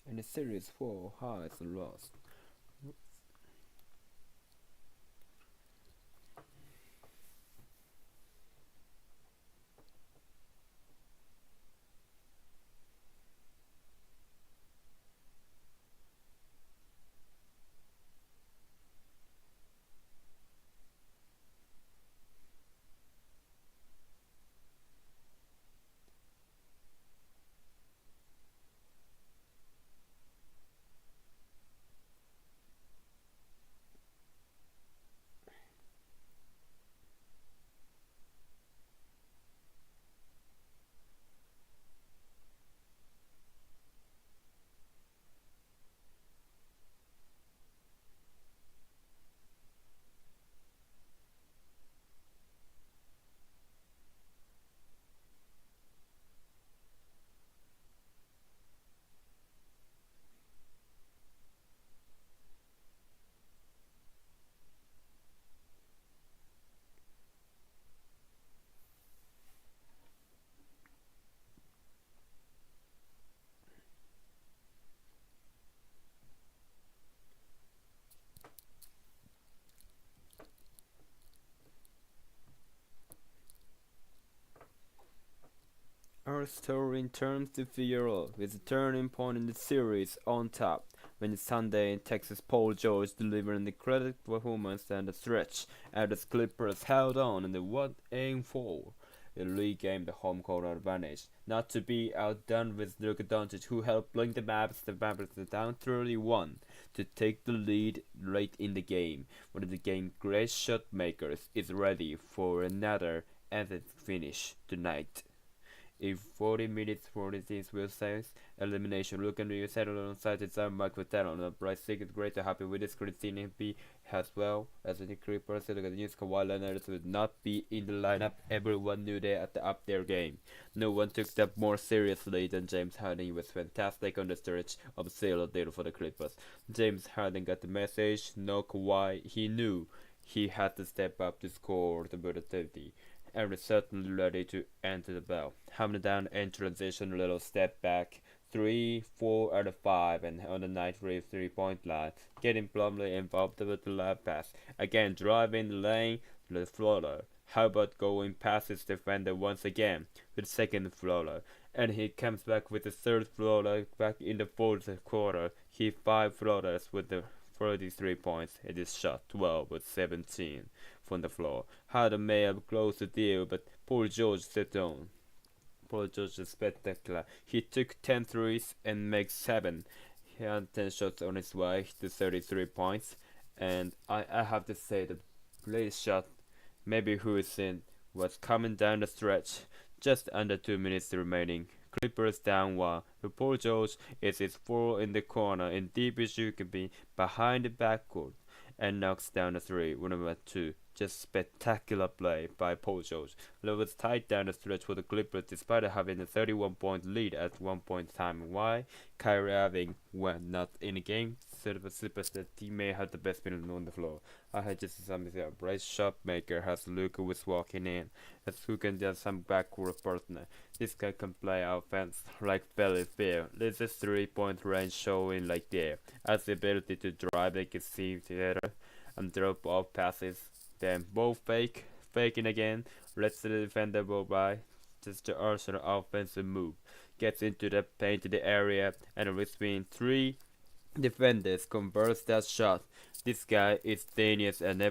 in the series 4 highs and lows. Our story turns to Figueroa with a turning point in the series on top when Sunday in Texas Paul George delivered an incredible performance down the stretch as the Clippers held on in the 1-4. The league gained the home court advantage, not to be outdone with Luka Doncic, who helped bring the Mavericks down 31 to take the lead late in the game. One of the game's great shot makers is ready for another epic finish tonight. In 40 minutes, 46 will saves elimination. Look and you settle alongside its own Mike Vitale. The bright second great to happy with this Christine B as well as the Creeper. So the news Kawhi Leonard would not be in the lineup. Everyone knew they had to up their game. No one took that more seriously than James Harden. He was fantastic on the stretch of sale deal for the Clippers. James Harden got the message. No Kawhi. He knew he had to step up to score the productivity and was certainly ready to enter the bell. Hammer down in transition, a little step back, 3, 4 out of 5, and on the night 3-point line, getting plumly involved with the left pass. Again, driving the lane, the floater. How about going past his defender once again with second floater? And he comes back with the third floater back in the fourth quarter. He 5 floaters with the 33 points. It is shot 12 with 17 from the floor. Harden may have closed the deal, but Paul George set on. Paul George is spectacular. He took 10 threes and makes 7. He had 10 shots on his way to 33 points. And I have to say the latest shot, maybe who is in, was coming down the stretch. Just under 2 minutes remaining. Clippers down 1. Paul George is his 4 in the corner and deep as you can be behind the backcourt and knocks down the 3. 1-2. Just spectacular play by Paul George. It was tight down the stretch for the Clippers despite having a 31-point lead at one point in time. Why? Kyrie Irving was not in the game. So the Clippers that he may have the best minute on the floor. I had just something a bright shot maker as Luka was walking in. As who can just some backcourt partner. This guy can play offense like very fair. This is 3-point range showing like there. Has the ability to drive they can see together and drop off passes. Then both faking again, lets the defender go by, just the Arsenal offensive move. Gets into the paint in the area and between 3 defenders converts that shot. This guy is genius and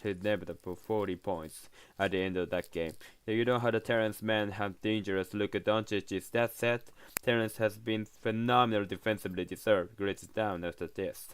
should never put 40 points at the end of that game. Now you know how the Terrence Mann have dangerous Luka Doncic is. That said, Terrence has been phenomenal defensively deserved. Grades down after this.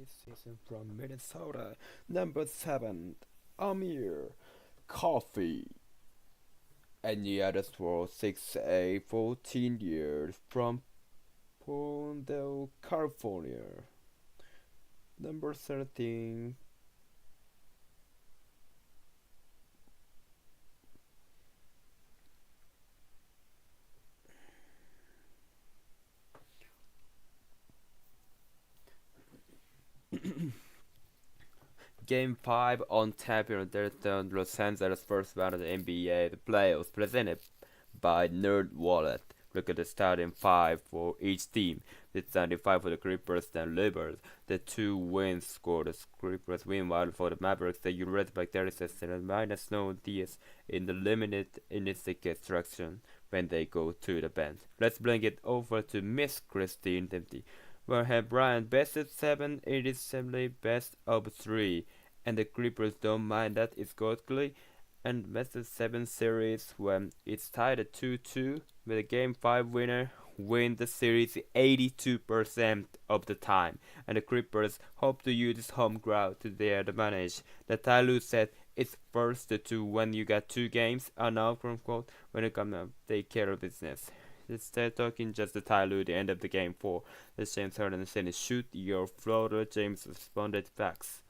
season from Minnesota. Number 7, Amir Coffee. And the others were 6A, 14 years from Palmdale, California. Number 13, Game 5 on tap here. There's the Los Angeles first round of the NBA, the playoffs, presented by Nerd Wallet. Look at the starting 5 for each team. The starting 5 for the Clippers and Libers. The 2 wins scored. The Clippers win, while for the Mavericks, the Red Bacteria and minus no DS in the limited initial extraction when they go to the bench. Let's bring it over to Miss Christine Dempsey. Where have Brian best of 7, it is simply best of 3, and the Clippers don't mind that it's godly. And best of 7 series when it's tied at 2-2 with a game 5 winner win the series 82% of the time, and the Clippers hope to use this home ground to their advantage. The Tyloo said it's first to when you got 2 games are now from quote when it comes to take care of business. Instead talking just the Tyloo the end of the game 4. The James Harden said shoot your floater. James responded facts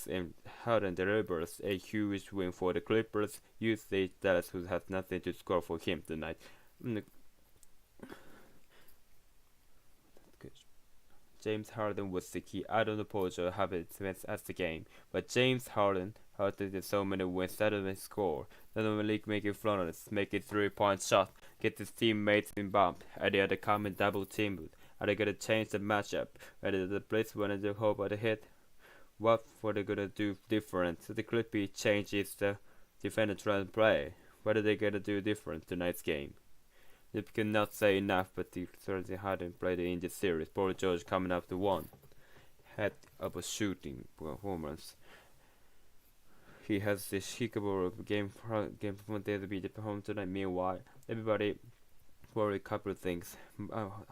and Harden delivers a huge win for the Clippers. Usually Dallas who has nothing to score for him tonight. James Harden was the key. I don't oppose or have it as the game, but James Harden did so many wins that doesn't score. Not only make it flawless, make it 3-point shot, get his teammates involved. Are they the common double team? Are they gonna change the matchup? Are they the blitz when they hope at the hit? What were they gonna do different? So the Clippy changes the defender trying to play. What are they gonna do different tonight's game? You cannot say enough, but they certainly hadn't played in this series. Paul George coming up to 1 head of a shooting performance. He has this capable game from there to be the home tonight. Meanwhile, everybody worry a couple of things.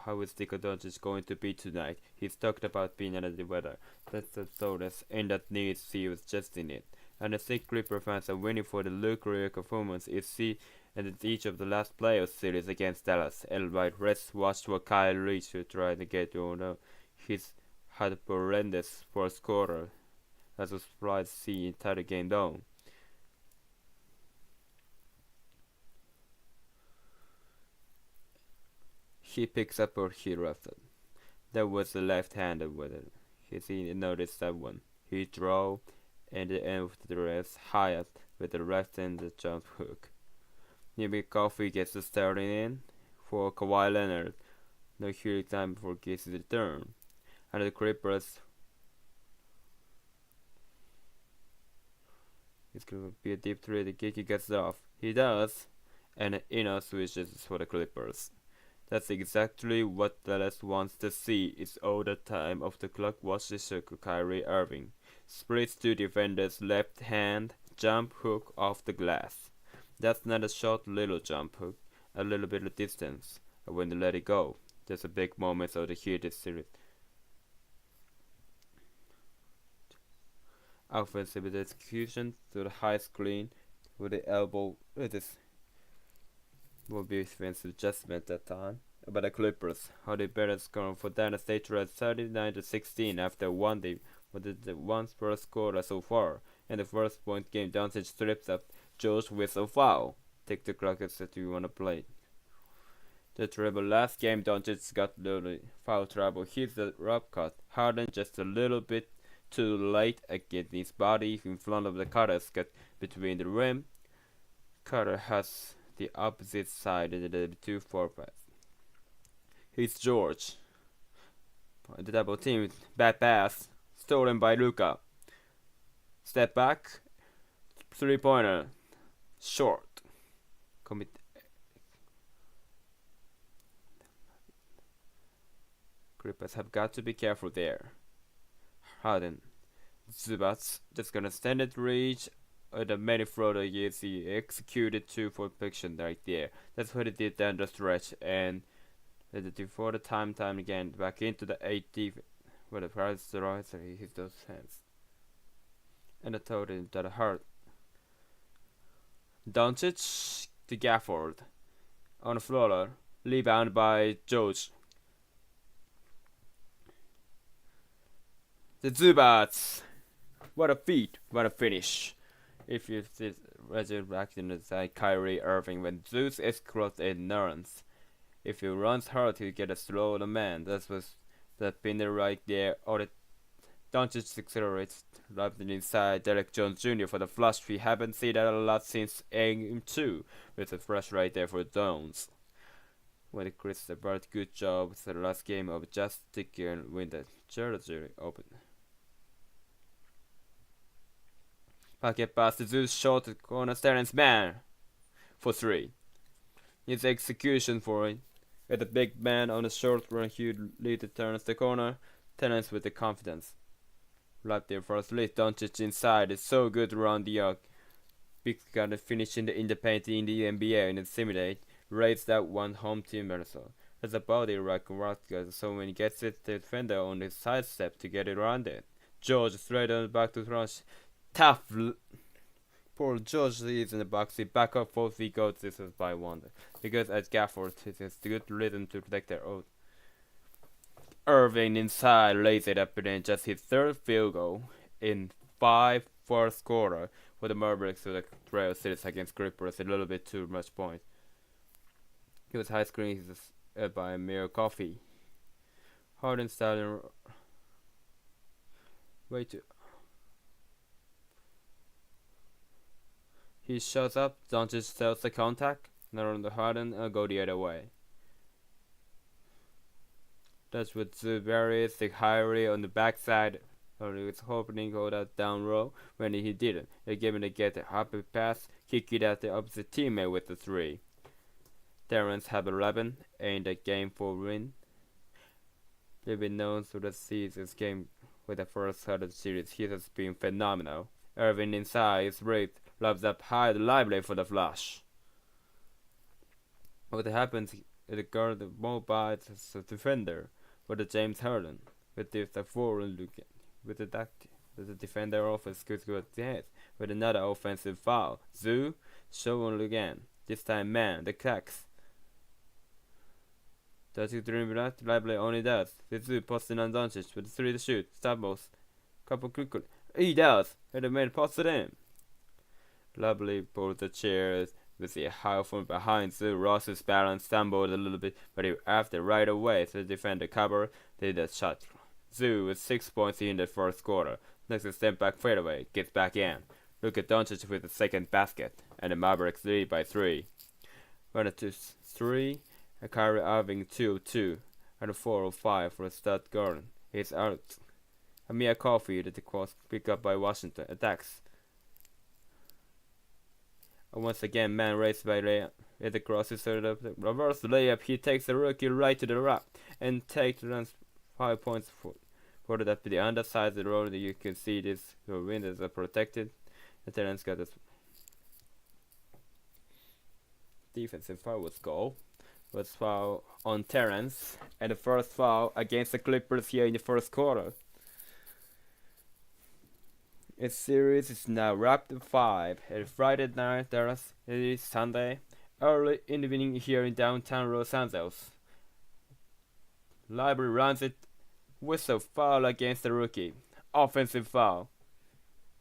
How is Nikola Doncic going to be tonight? He's talked about being under the weather. That's the soreness and that needs he was just in it. And I think Clipper fans are winning for the lucrative performance is see and in each of the last playoff series against Dallas. Elright Reds watched for Kyle Reach to try to get he's had a horrendous first quarter. As was surprised to see entire game down. He picks up where he left it. That was the left-handed with it. He noticed that one. He drove and the end of the rest high up with the left-handed jump hook. Maybe Coffee gets the starting in for Kawhi Leonard. No huge time before gets his return. And the Clippers. It's gonna be a deep 3. The Kiki gets off. He does. And Eno switches for the Clippers. That's exactly what Dallas wants to see. It's all the time of the clock watches Kyrie Irving. Splits 2 defenders left hand jump hook off the glass. That's not a short little jump hook. A little bit of distance. And when they let it go. There's a big moment of the heated series. Offensive execution to the high screen with the elbow. This will be defensive adjustment that time. But the Clippers, how they better score for Dallas. They tried 39-16 after one day with the one first quarter so far. And the first point game, Doncic strips up George with a foul. Take the clock and set you wanna play. The treble last game, Doncic got little foul trouble. Here's the rough cut. Harden just a little bit too late against his body in front of the Carter's cut between the rim. Carter has the opposite side of the 2-4 pass. Here's George. The double team, bad pass, stolen by Luka. Step back, 3-pointer, short. Clippers have got to be careful there. Harden. Zubats just gonna stand at reach. The many floater years he executed 2 for fiction right there. That's what he did down the stretch and for the time again back into the 8 deep when the prize rises, he hits those hands. And I told him that hurt. Doncic to Gafford. On the floor, rebound by George. The Zubats! What a feat, what a finish. If you see resurrecting the side Kyrie Irving when Zeus is crossed in Nerons. If he runs hard, he'll get a slow the man. That was that pinner right there. Or the Doncic accelerates right inside Derek Jones Jr. for the flush. We haven't seen that a lot since Game 2 with the flush right there for Jones. When Chris Bart, good job with the last game of just sticking and win the Jersey Open. Pocket pass to Zeus short to corner Terrence Mann for 3. His execution for it. With the big man on the short run, he lead turns the corner. Terrence with the confidence. Right there first lead. Doncic inside. It's so good around the arc. Big got to finish in the paint in the NBA and simulate. Raise that one home team also. As a body like Ratka, so when he gets it, the defender on his side step to get it around it. George straight on the back to rush. Tough. Poor George is in the box. He back up 4 feet goes. This is by wonder. Because at Gafford, it has good rhythm to protect their own. Irving inside lays it up and then just his 3rd field goal in 5 first quarter for the Mavericks to the Trail Cities against Clippers. A little bit too much point. He was high screen by Mir Coffee. Harden starting way too. He shows up, Doncic sells the contact, not on the Harden, and go the other way. That's with Zubarius, the Kyrie on the backside. He was hoping to go that down row when he didn't. They gave him to get a happy pass, kick it at the opposite teammate with the 3. Terrence have 11 in the game 4 win. They've been known to the season's game with the first 100 series. He has been phenomenal. Irving inside is ripped. Loves up high lively for the flush. What happens is the guard mobile as a defender for the James Harden. With the 4 with the defender offense could go at the head with another offensive foul. Zoo shown again. This time man, the Cax. Does he dream that? Lively only does. The Zoo posting on Doncic with 3 to shoot. Stumbles. Couple quickly. He does. And the man posted him. Lovely pulled the chairs with the high from behind Zoo. Ross's balance stumbled a little bit, but he after right away to defend the cover, did a shot. Zoo with 6 points in the first quarter. Next step back fadeaway, gets back in. Look at Doncic with the second basket, and the Mavericks lead by 3. 1-2-3, and Kyrie Irving 2-2, and a 4-5 for a stud Gordon. He's out. Amir Coffee that the cross picked up by Washington attacks. And once again, man raced by layup. At the cross is set up. The reverse layup. He takes the rookie right to the rack and takes runs 5 points for that to the underside of the road. You can see this. The windows are protected. And Terrence got this defensive foul was goal. Was foul on Terrence, and the first foul against the Clippers here in the first quarter. Its series is now wrapped at 5. It's Friday night, it is Sunday, early in the evening here in downtown Los Angeles. Library runs it, whistle foul against the rookie. Offensive foul.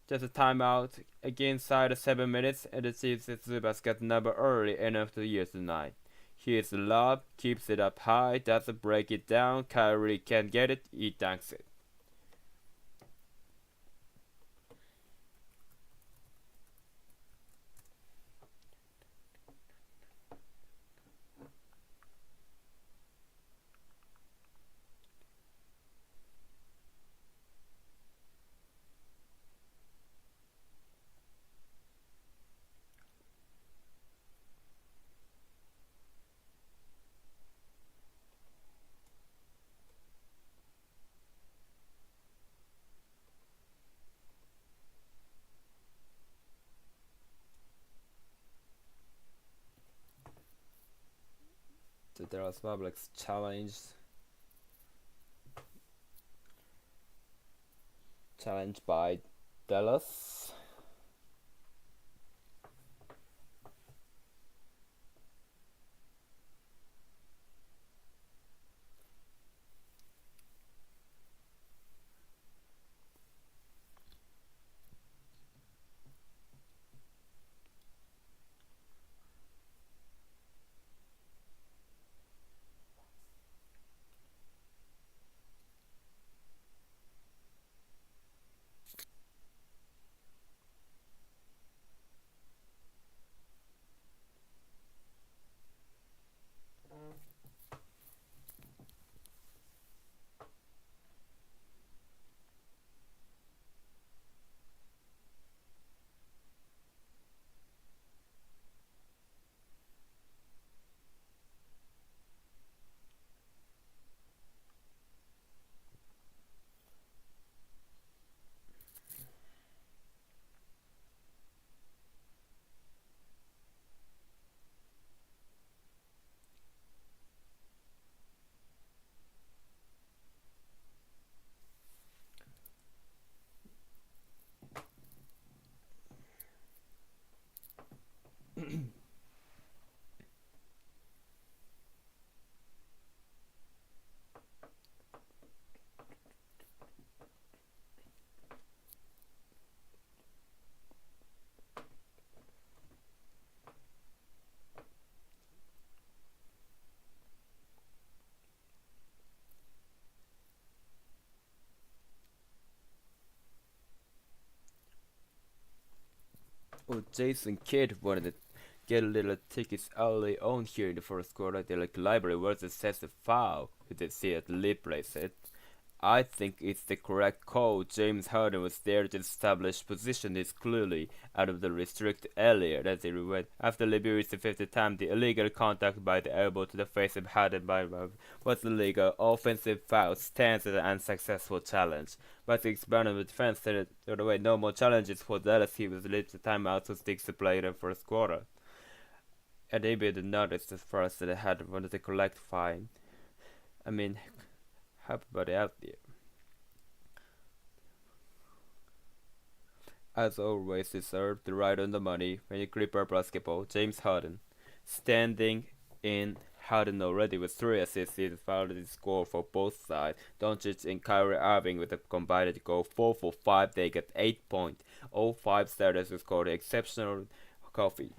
Just a timeout again inside the 7 minutes, and it seems that Zubas got number early enough to use tonight. Here's the lob, keeps it up high, doesn't break it down. Kyrie can't get it, he dunks it. The Dallas Mavericks challenged Challenge by Dallas. Oh, Jason Kidd wanted to get a little tickets early on here in the first quarter. They like library versus sets a foul. Who did see at the lip place it. I think it's the correct call. James Harden was there to establish position is clearly out of the restricted area that they went. After Libby reached the 50th time, the illegal contact by the elbow to the face of Harden by was illegal. Offensive foul stands as an unsuccessful challenge. But the experimental defense said it away. No more challenges for Dallas. He was late to timeout to stick to play in the first quarter. And maybe did notice at first that they had wanted to collect fine. I mean, everybody out there. As always, deserved the right on the money when you Clipper basketball. James Harden, standing in Harden already with 3 assists. He found the score for both sides. Doncic and Kyrie Irving with a combined goal 4 for 5. They get 8 points. All 5 starters who scored exceptional coffee.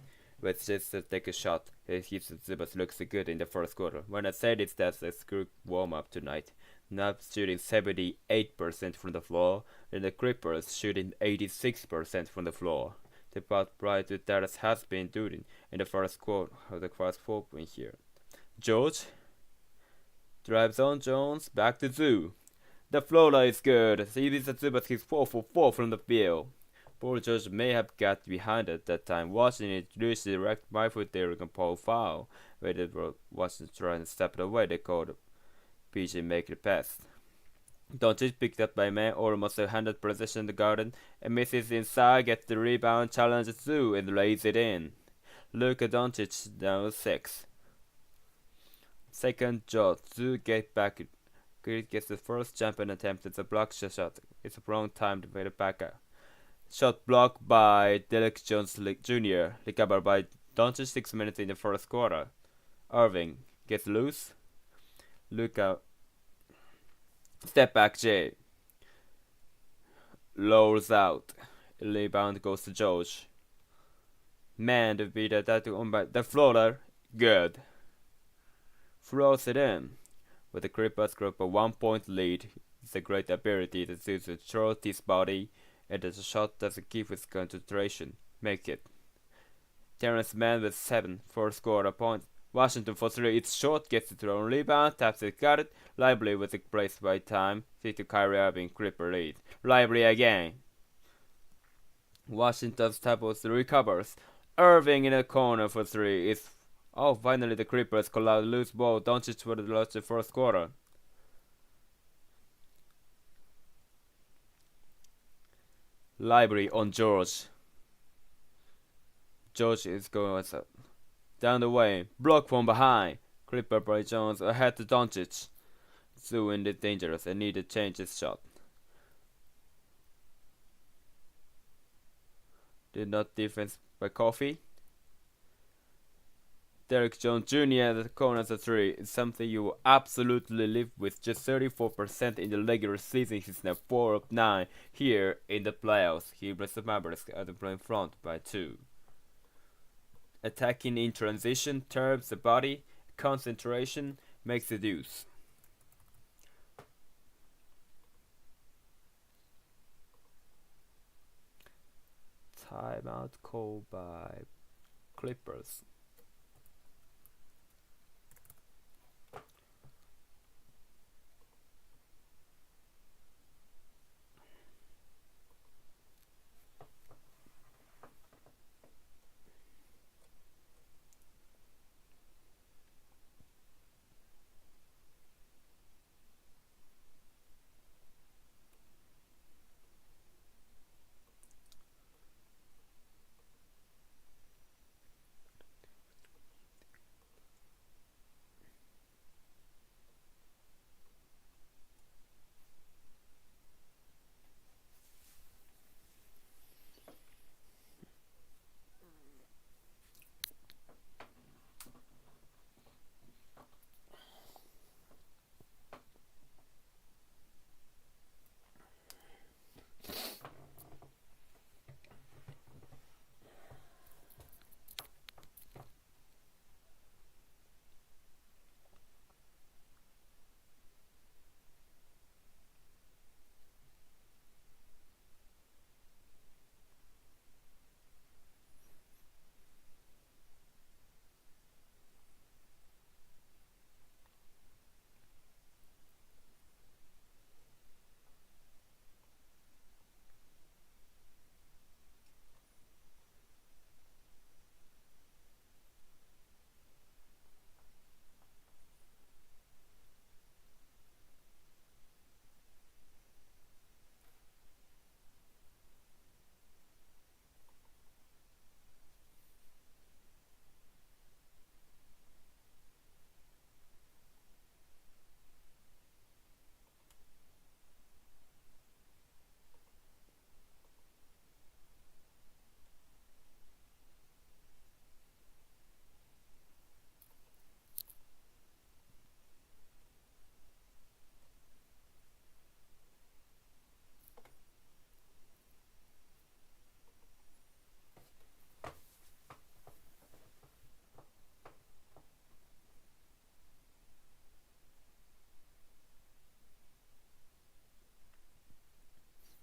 But just to take a shot, his Zubas looks good in the first quarter. When I said it's that's a screw warm up tonight. Not shooting 78% from the floor, and the Clippers shooting 86% from the floor. The part prior to Dallas has been doing in the first quarter of the first 4 point here. George drives on Jones, back to Zoo. The floater is good. See this Zubas is 4 for 4 from the field. Paul George may have got behind at that time. Washington introduced the direct by foot there and Paul foul. Where they were Washington trying to step it away, they called PG make the pass. Doncic picked up by man, almost a 100 possession in the garden, and misses inside, gets the rebound, challenges Zoo, and lays it in. Luka Doncic down 6. Second shot, Zoo gets back. Gets the first jump and attempts. It's a block shot. It's a wrong time to make it back up. Shot blocked by Derek Jones Jr. Recovered by Doncic 6 minutes in the first quarter. Irving gets loose. Luka. Step back J. Lowers out. Rebound goes to George. Man to beat that on by the floater. Good. Throws it in. With the Clippers group a 1 point lead. It's a great ability to throw his body, and the shot doesn't keep its concentration. Make it. Terrence Mann with 7 first quarter points. Washington for 3. It's short, gets it thrown rebound, taps it, got it. Lively with the place by time. See to Kyrie Irving, Clipper lead. Lively again. Washington's tables recovers. Irving in a corner for 3. It's finally the Clippers collide loose ball. Doncic would have lost the first quarter. Lively on George. George is going up. Down the way, block from behind. Clipper by Jones ahead to Doncic. Zoo in the dangerous and need to change his shot. Did not defense by Coffee. Derek Jones Jr. at the corner as a 3 is something you will absolutely live with. Just 34% in the regular season. He's now 4 of 9 here in the playoffs. He brings the Mavericks at the playing front by 2. Attacking in transition, turbs the body, concentration, makes the deuce. Timeout called by Clippers.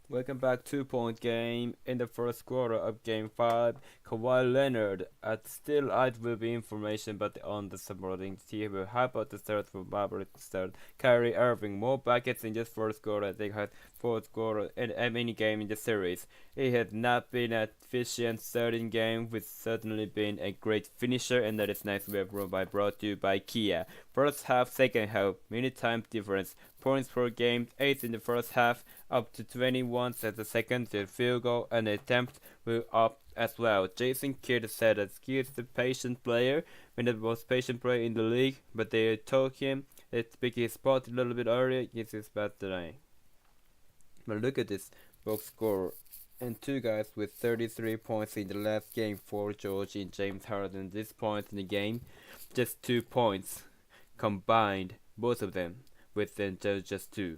Welcome back. 2-point game in the first quarter of Game 5. Kawhi Leonard at still it will be information, but on the supporting team will help out the start for Mavericks start. Kyrie Irving more buckets in just first quarter. They had fourth quarter in any game in the series. He had not been an efficient starting game, which certainly been a great finisher, and that is nice we have brought to you by Kia. First half, second half, minute time difference. Points per game, 8 in the first half, up to 21 at the second. The field goal and attempt were up as well. Jason Kidd said that he is the patient player, when the most patient player in the league, but they told him that pick his spot a little bit earlier. This is bad today. But look at this box score. And two guys with 33 points in the last game for George and James Harden. This point in the game, just 2 points combined, both of them, with then just 2.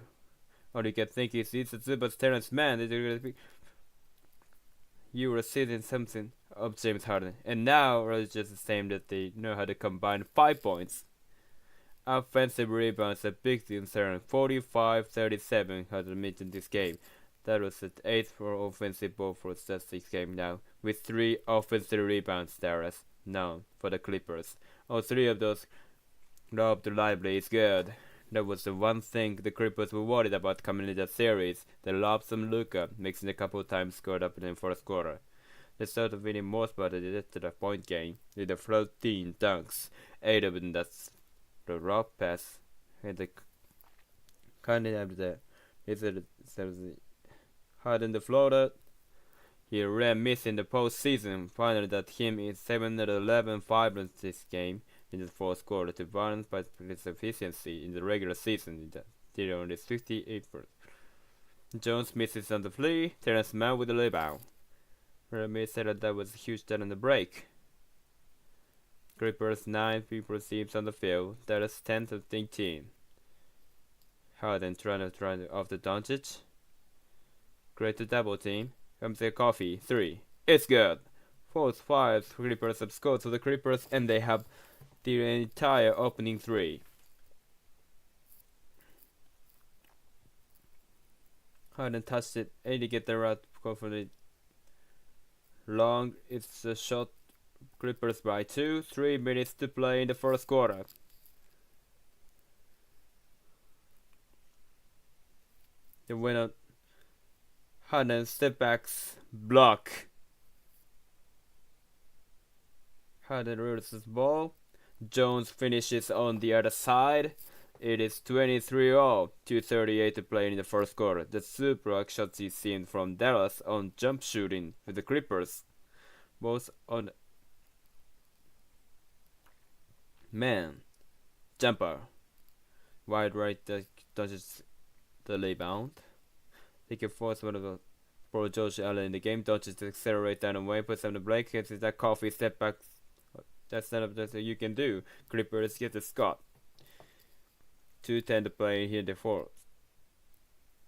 Or you can think it's a super Terrence Mann. You were seeing something of James Harden. And now it's just the same that they know how to combine 5 points. Offensive rebounds, a big concern. 45-37 Harden made in this game. That was at 8th for offensive ball for statistics game now, with 3 offensive rebounds there as known for the Clippers. All 3 of those Rob Lively is good. That was the one thing the Clippers were worried about coming into that series. They lobbed some Luka, mixing a couple times scored up in the first quarter. They started winning more spots to the point game with the 13 dunks, 8 of them that's the raw pass, and the kind of the Harden the floater. He ran miss in the postseason. Finally, that him is 7-11 violence this game in the fourth quarter to balance by his efficiency in the regular season. Did only 68%. Jones misses on the flee. Terrence Mann with the rebound. Remy said that was a huge dead on the break. Clippers 9 people teams on the field. That is 10th of 18. Harden trying off the Doncic. Great to double team. Comes the coffee. 3. It's good. 4-5 Clippers have scored to the Clippers and they have the entire opening 3. Harden touched it. 80 get the route. Go for the long. It's a shot. Clippers by 2. 3 minutes to play in the first quarter. The winner. Harden step backs. Block. Harden releases the ball. Jones finishes on the other side. It is 23-0, 2:38 to play in the first quarter. The super shots you seen from Dallas on jump shooting with the Clippers. Both on man jumper. Wide right dodges the rebound. He can force one of the Paul George Allen in the game. Dodges to accelerate down and away. Puts on the break. Hits that coffee step back. That's not that you can do. Clippers get the Scott. 2:10 to play here in the fourth.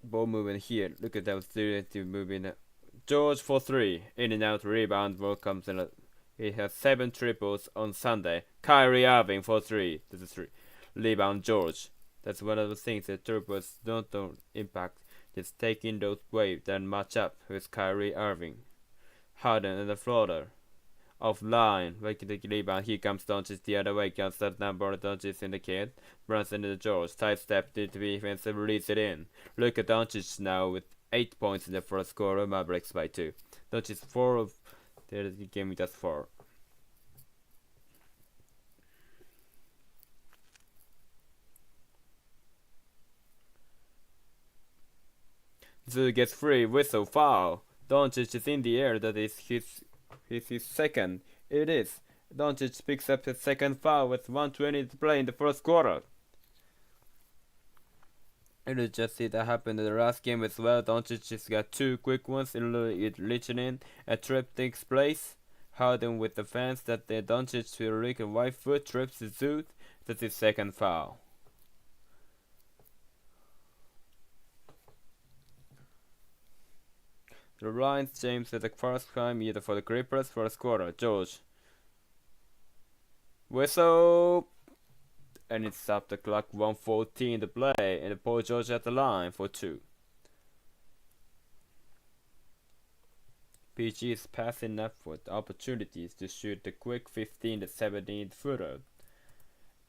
Ball movement here. Look at that student moving. George for 3. In and out rebound. Ball comes in. He has 7 triples on Sunday. Kyrie Irving for 3. This is 3. Rebound George. That's one of the things that triples don't impact. Just taking those waves that match up with Kyrie Irving. Harden and the floater. Offline, making the rebound. Here comes Doncic the other way. Comes that number. Doncic in the kid. Brunson and the George. Side step to the defense and release it in. Look at Doncic now with 8 points in the first quarter. Mavericks by 2. Doncic 4 of the game with just 4. Zoo gets free whistle foul. Doncic is in the air. That is his second. It is. Doncic picks up his second foul with 1:20 to play in the first quarter. It is just see that happened in the last game as well. Doncic just got 2 quick ones in reaching in. A trip takes place. Harden with the fans that the Doncic will lick a right foot trips the Zoot. That's his second foul. The Lions James at the first time either for the Clippers first quarter. George. Whistle. And it's up the clock. 1:14 to play. And Paul George at the line for 2. PG is passing up with opportunities to shoot the quick 15 to 17 footer.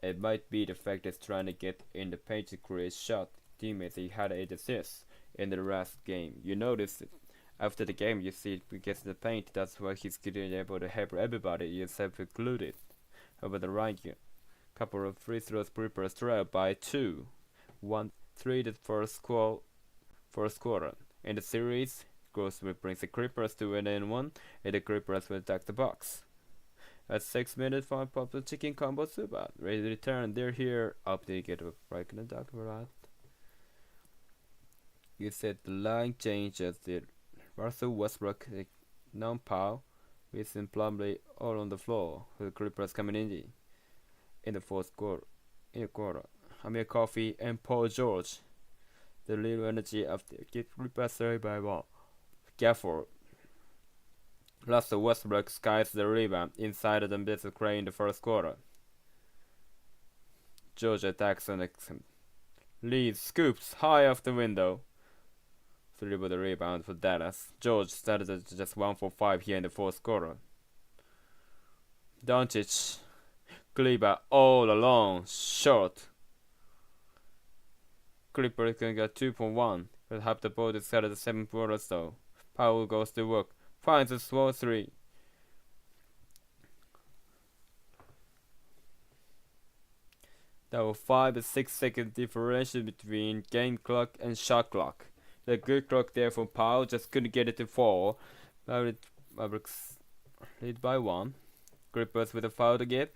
It might be the fact that trying to get in the paint to create shot. Teammates, he had 8 assists in the last game. You notice it. After the game, you see it gets the paint. That's why he's getting able to help everybody, yourself included. Over the right here. Couple of free throws, Clippers trail by 2. 1-3 the first quarter. In the series, Grossman brings the Clippers to an N1, and the Clippers will attack the box. At 6 minutes, 5 pop the chicken combo Subat. Ready to return. They're here. Up they get a break in the talk about. You said the line changes. The Russell Westbrook, non-pow, Wilson Plumlee all on the floor. The Clippers coming in the fourth quarter. Amir Coffey and Paul George. The little energy of the Clippers 3 by 1. Gafford. Russell Westbrook skies the rebound inside of the Mr. Cray in the first quarter. George attacks on the lead, scoops high off the window. 3 with the rebound for Dallas. George started at just 1 for 5 here in the fourth quarter. Doncic, Kleber all alone, short. Clippers can get 2.1, but have the ball decided the 7th quarter so. Powell goes to work, finds a small 3. There were 5 to 6 second differential between game clock and shot clock. The good clock there from Powell, just couldn't get it to 4. Mavericks lead by 1. Clippers with a foul to give.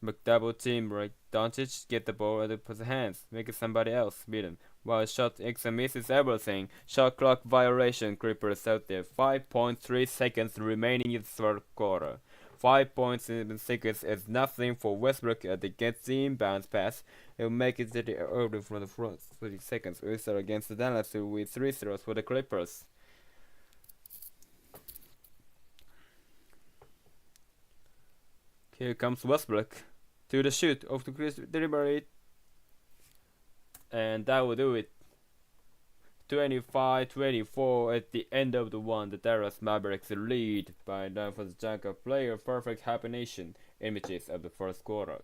McDouble team right Doncic get the ball out of his hands, make it somebody else beat him. While shot X and misses everything. Shot clock violation. Clippers out there. 5.3 seconds remaining in the third quarter. 5.7 seconds is nothing for Westbrook at the gets the inbounds pass. He'll make it to the early from the front 30 seconds. We start against the Dallas with 3 throws for the Clippers. Here comes Westbrook to the shoot of the delivery, and that will do it. 25-24 at the end of the one. The Dallas Mavericks lead by 9 for the Junker player perfect combination images of the first quarter.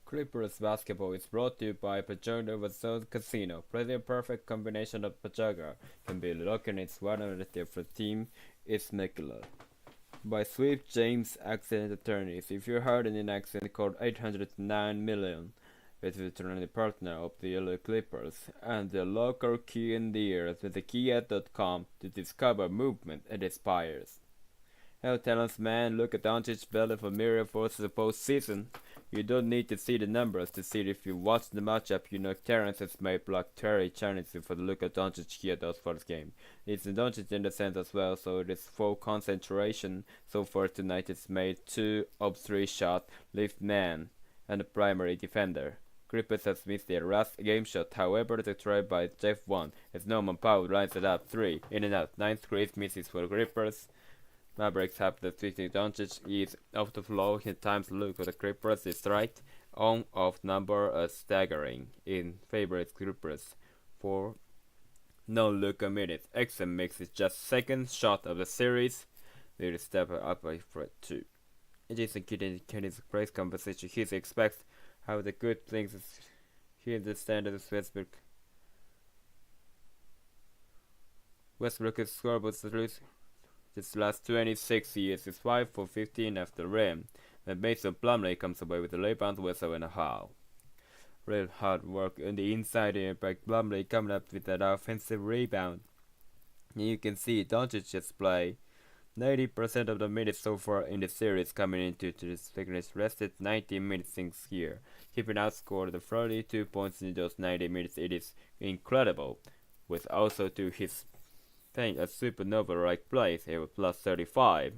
Clippers basketball is brought to you by Pajanga Resort Casino. Play the perfect combination of Pajanga can be located one alternative for team is Nicola. By Swift James Accident Attorneys. If you're hurt in an accident, call 809 million. With the attorney partner of the LA Clippers and the local key in the ears with the keyat.com to discover movement it inspires. Hell talents man, look at Doncic's belly for mirror for the postseason. You don't need to see the numbers to see it. If you watch the matchup, you know Terrence has made block Terry challenging for the look at Doncic here does for this game. It's Doncic in the sense as well, so it is full concentration. So far tonight it's made 2 of 3 shots, lift man, and the primary defender. Clippers has missed their last game shot, however the try by Jeff won as Norman Powell lines it up 3 in and out. 9 straight misses for the Clippers. Mavericks have the tweeting Doncic is off the floor. His times look for the Clippers is right on off number staggering in favor of Clippers for no look a minute. XM makes it just second shot of the series. They will step up by Fred 2. Jason Kidd Kenny's press conversation. He expects how the good things he understands of Westbrook. Westbrook's scoreboard this last 26 years is 5 for 15 after rim. When Mason Plumlee comes away with a rebound, whistle, and a foul. Real hard work on the inside here by Plumlee coming up with that offensive rebound. And you can see Doncic just play 90% of the minutes so far in the series coming into this figures rested 90 minutes since here. Keeping outscored the 32 points in those 90 minutes, it is incredible. With also to his thing a supernova-like plays, he was plus 35,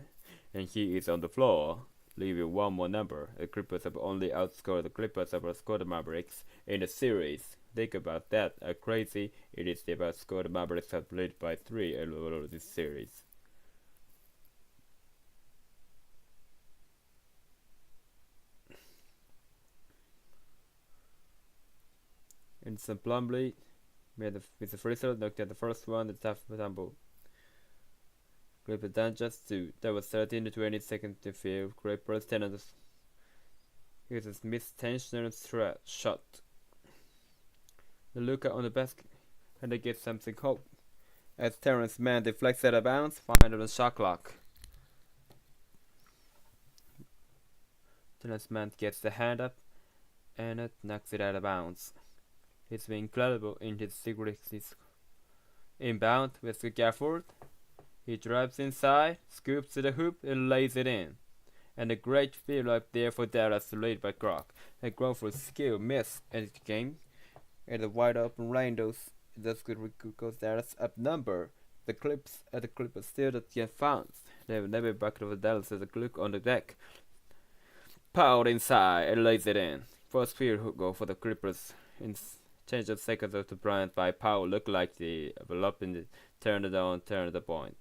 and he is on the floor, leaving one more number. The Clippers have only outscored the Clippers have outscored the Mavericks in the series. Think about that, how crazy it is they have outscored the Mavericks have played by 3 over this series. And some Plumlee made with the free throw, knocked at the first one, the tough tumble. Clippers down just 2. That was 13 to 20 seconds to field. Clippers 10 on the. Here's a mid-tension shot. The Luka on the basket, and they get something hope. As Terrence Mann deflects out of bounds, find on the shot clock. Terrence Mann gets the hand up, and it knocks it out of bounds. It's been incredible in his series. Inbound with the Gafford. He drives inside, scoops to the hoop, and lays it in. And a great field up there for Dallas, led by Croc. A grown for skill miss in the game. And the wide open lane, that's good because Dallas outnumber. The Clippers still don't get found. They will never back over Dallas as a click on the deck. Powell inside and lays it in. First field goal for the Clippers. In change of seconds of the Bryant by Powell looked like the enveloping the turn the point.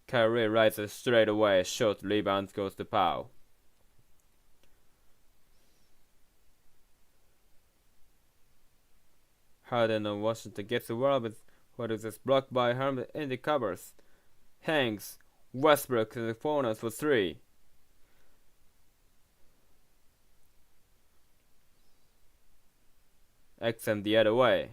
Kyrie rises straight away, short rebound goes to Powell. Harden on Washington gets the world with what is this blocked by Harden in the covers. Hangs Westbrook in the corners for 3. XM the other way.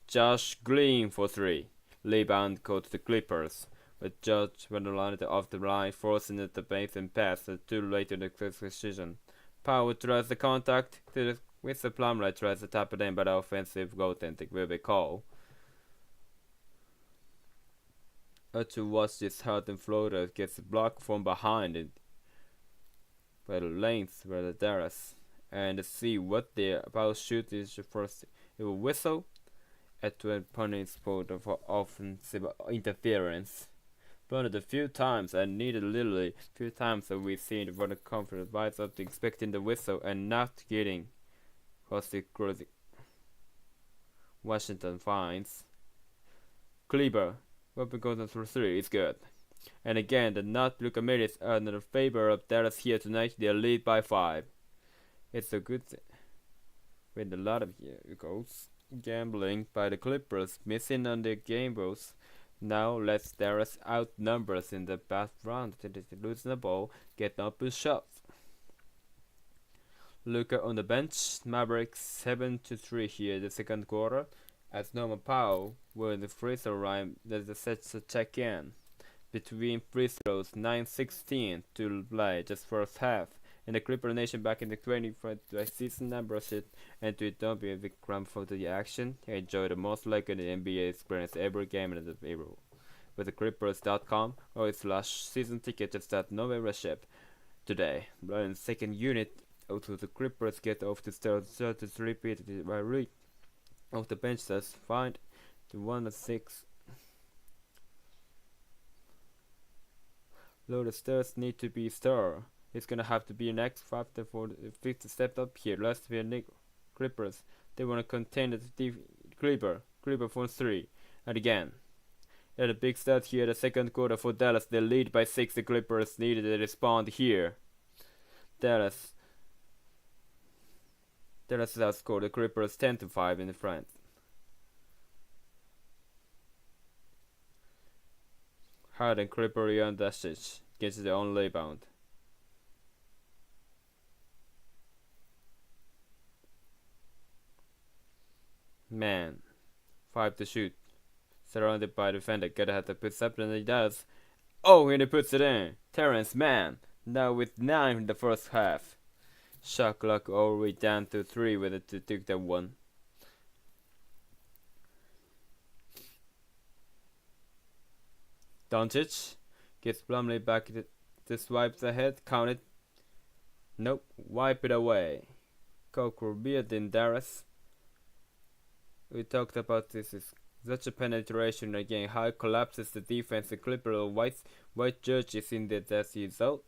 Josh Green for 3. Rebound goes to the Clippers. But Josh went off the line, forcing it to base and pass too late in the decision. Powell tries the contact with the Plumlee tries to tap it in, but offensive goaltending will be called. To watch this Harden floater gets blocked from behind it by the length by the Dallas. And to see what they're about to shoot is first it will whistle at the opponent's sport for offensive interference. One of the few times I needed literally few times that we've seen the conference advice up to expecting the whistle and not getting Washington finds. Kleber, weapon goes on for 3 is good. And again, the not Luka minutes are in the favor of Dallas here tonight. They lead by 5. It's a good thing. With a lot of goals. Gambling by the Clippers, missing on their game balls. Now let's Dallas outnumbers in the past round. Losing the ball, get open shots. Luka on the bench. Mavericks 7-3 here the second quarter. As Norman Powell were in the free throw line, there's a set to check in. Between free throws, 9:16 to play, just first half. And the Clipper Nation back in the 20th season membership, and to don't be a big crumb for the action. Enjoy the most like in the NBA experience every game in the April. With the Clippers.com /season ticket to start no membership today. Run second unit out of the Clippers get off to start 33 repeated by Reed. Off the bench says find to 1-6. Though the stars need to be star. It's gonna have to be an X factor for the 5th step up here. Last year, Clippers. They wanna contain the Kleber for 3. And again. At a big start here, the second quarter for Dallas. They lead by 6. The Clippers needed to respond here. Dallas outscored the Clippers 10-5 in the front. Harden, Clipper, and Dasic gets their own rebound. Man, 5 to shoot. surrounded by defender. Gotta have to put up, and he does. Oh, and he puts it in. Terrence Mann, now with 9 in the first half. Shot clock all the way down to 3 with it to take that one. Doncic gets Plumlee back to swipes ahead, count it. Nope, wipe it away. Kokorbiad in Darius. We talked about this. Is such a penetration again. How it collapses the defense. The Clipper of white jerseys in the death result.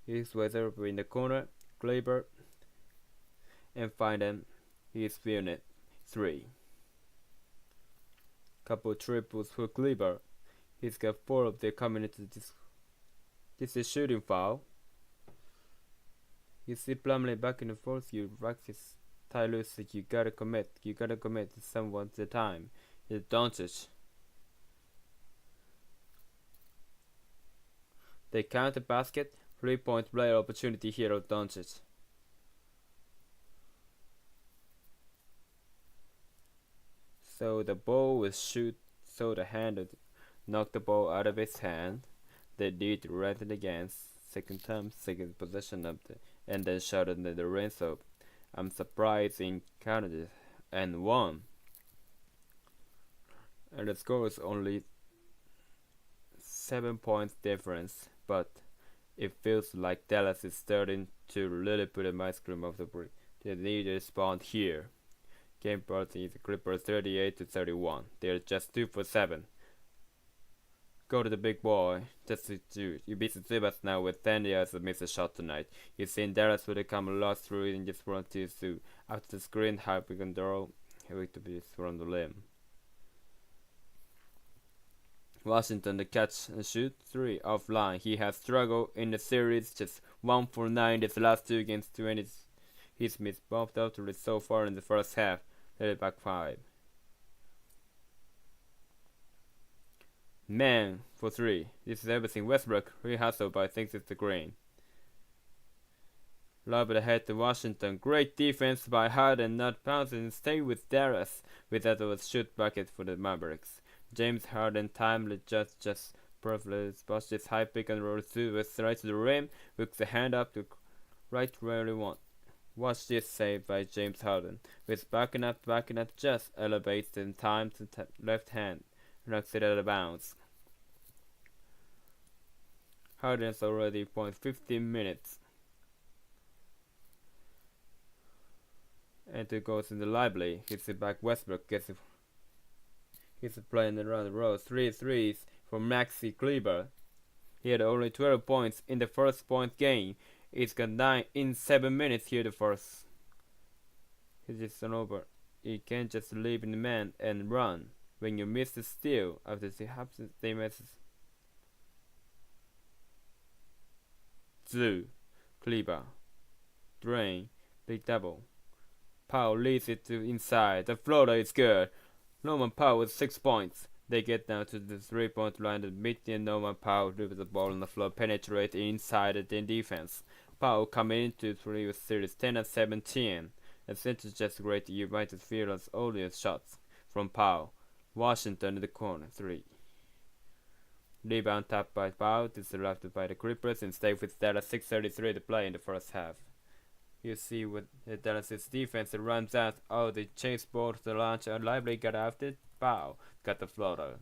He's weather in the corner. Kleber and find him. He's feeling it. 3. Couple triples for Kleber. He's got 4 of them coming into this. This is shooting foul. You see Plumlee back in the fourth. You practice tie loose. You gotta commit. You gotta commit to someone at a time. It's Doncic. They count the basket. 3-point player opportunity here of Doncic. So the ball was shoot. So the hand knocked the ball out of his hand. They did right it again. Second time, second possession of the, and then shot into the rim. So I'm surprised in Canada and won. And the score is only 7 points difference, but it feels like Dallas is starting to really put a ice cream off the brick. They need to respond here. Game party is the Clippers 38-31. They're just 2 for 7. Go to the big boy. Just to do. You beat the Zibas now with 10 yards to miss a shot tonight. You've seen Dallas will come a lot through in just 1-2. After the screen, high pick and roll. Here to be from the limb. Washington the catch and shoot 3 offline. He has struggled in the series, just 1 for 9 this last 2 games. 20. He's missed both out so far in the first half. Let it back 5. Man for 3. This is everything. Westbrook re-hustled by thinks it's the green. Lob it ahead to Washington. Great defense by Harden, not pouncing and stay with Darius. With that was shoot bucket for the Mavericks. James Harden timely just perfectly spots this high pick and roll through with right to the rim. Hooks the hand up to right where he wants. Watch this save by James Harden. With backing up, just elevates in time to left hand. Knocks it out of bounds. Harden's already point 15 minutes. And 2 goes in the lively. Hits it back. Westbrook gets it. He's playing around the row. 3 threes for Maxi Kleber. He had only 12 points in the first point game. He's got 9 in 7 minutes here the first. He's just over. He can't just leave in the man and run. When you miss the steal after the happens, they misses. 2. Kleber. Drain. Big double. Powell leads it to inside. The floater is good. Norman Powell with 6 points. They get down to the 3-point line and meet Norman Powell with the ball on the floor, penetrate inside the defense. Powell coming into 3 with series 10 and 17. And since it's just great, you might feel as only shots from Powell. Washington in the corner, 3. Rebound tap by Powell, disrupted by the Clippers, and stay with Dallas 6:33 to play in the first half. You see with the Dallas' defense runs out. Oh, they chase ball to the launch and lively got after Powell. Got the floater.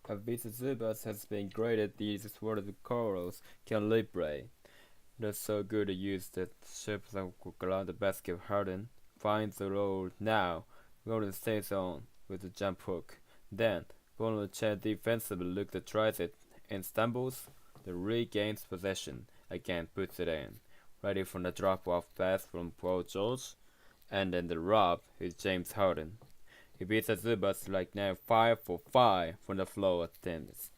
Ibiza Zubas has been graded the easiest word of the corals can libre. That's so good to use that shapes of around the basket Harden finds the roll now. Golden stays on with the jump hook. Then Bono Chen defensively looks at tries it and stumbles. The regains possession. Again puts it in. Ready for the drop off pass from Paul George. And then the rob is James Harden. He beats Zubas like now 5 for 5 from the floor attempts.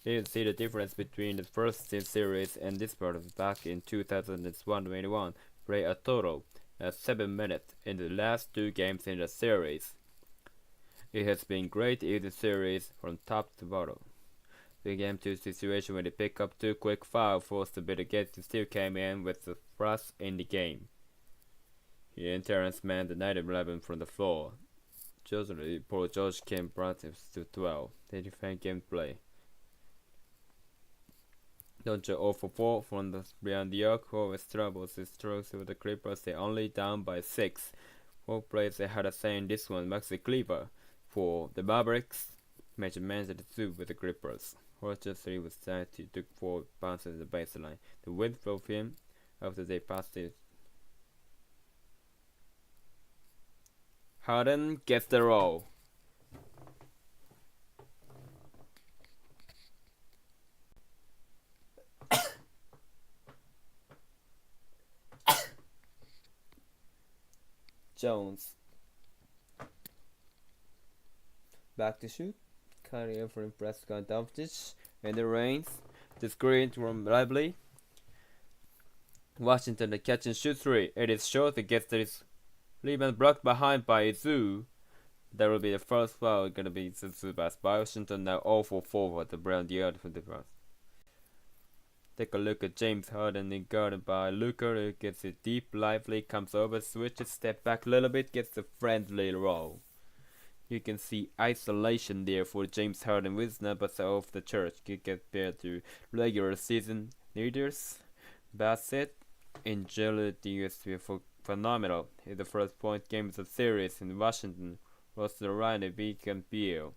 You see the difference between the first series and this part of back in 2021 play a total of 7 minutes in the last 2 games in the series. It has been great in the series from top to bottom. The game 2 situation when they pick up 2 quick fouls forced the bit again to still came in with the thrust in the game. He and Terrence manned the 9-11 from the floor. Josely, Paul George came brought him to 12. They defend gameplay. Doncic 0 for 4 from the beyond the arc. Always troubles his strokes with the Clippers. They only down by 6. 4 plays they had a say in this one. Maxi Cleaver for the Mavericks. Major managed the 2 with the Clippers. Roger 3 was tied. He took 4 bounces at the baseline. The win drove him after they passed it. Harden gets the roll. Jones. Back to shoot. Carry over in Prescott Doncic. In the reigns. The screen from Lively. Washington the catch and shoot 3. It is short. It gets this rebound blocked behind by Izu. That will be the first foul. Gonna be Zubas by Washington now 0 for 4 for the Brown yard for the first. Take a look at James Harden and guarded by Luka, who gets it deep, lively, comes over, switches, step back a little bit, gets the friendly roll. You can see isolation there for James Harden with numbers off the church compared to regular season leaders. Bassett and agility is phenomenal. In the first point game of the series in Washington was the Ryan Beacon Beal.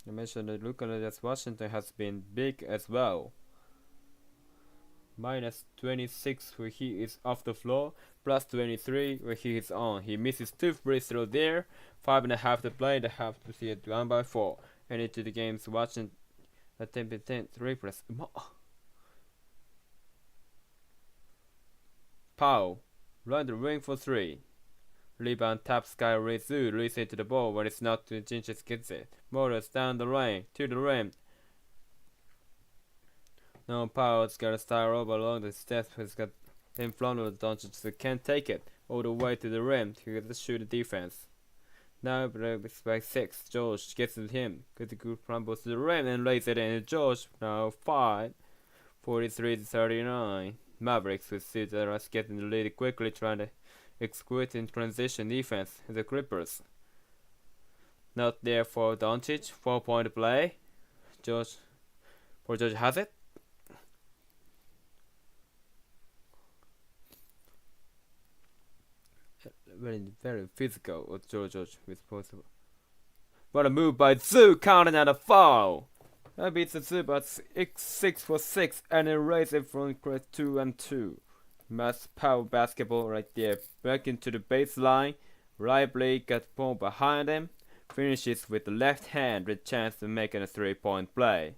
I mentioned that look at Washington has been big as well. Minus 26 where he is off the floor, plus 23 where he is on. He misses 2 free throws there, 5.5 to play, they have to see it 1 by 4. And into the games Washington attempted 10 3+. Powell, run the ring for 3. Rebound tap Sky Rizu, release to the ball when it's not to Jinches gets it. Morris down the lane, to the rim. Now Powell's got a star over along the steps, he's got in front of the Doncic, so can't take it all the way to the rim to get the shooting defense. Now it's by 6, George gets to him, gets the good crumbles to the rim and lays it in. George now 5, 43 to 39. Mavericks with Cedars getting the lead quickly, trying to execute in transition defense. The Clippers not there for Doncic. 4-point play. George has it. Very physical with George with possible. What a move by Zoo, counting out a foul. That beats the Zoo, but 6 for 6 and erase it from 2 and 2. Mass power basketball right there. Back into the baseline. Lively got ball behind him. Finishes with the left hand with chance to make a 3-point play.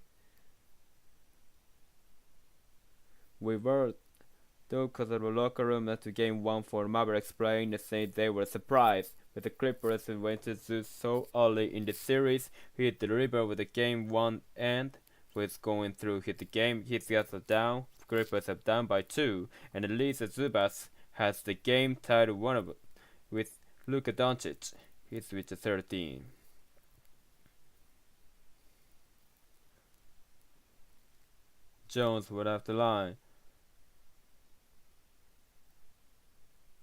We were though because of the locker room after game 1 for Mavericks playing the same they were surprised with the Clippers and went to do so early in the series. He hit the river with the game 1 end with going through hit the game. He's got the down. Clippers have down by 2 and at least Zubas has the game tied 1 with Luka Doncic. He's with the 13. Jones would have the line.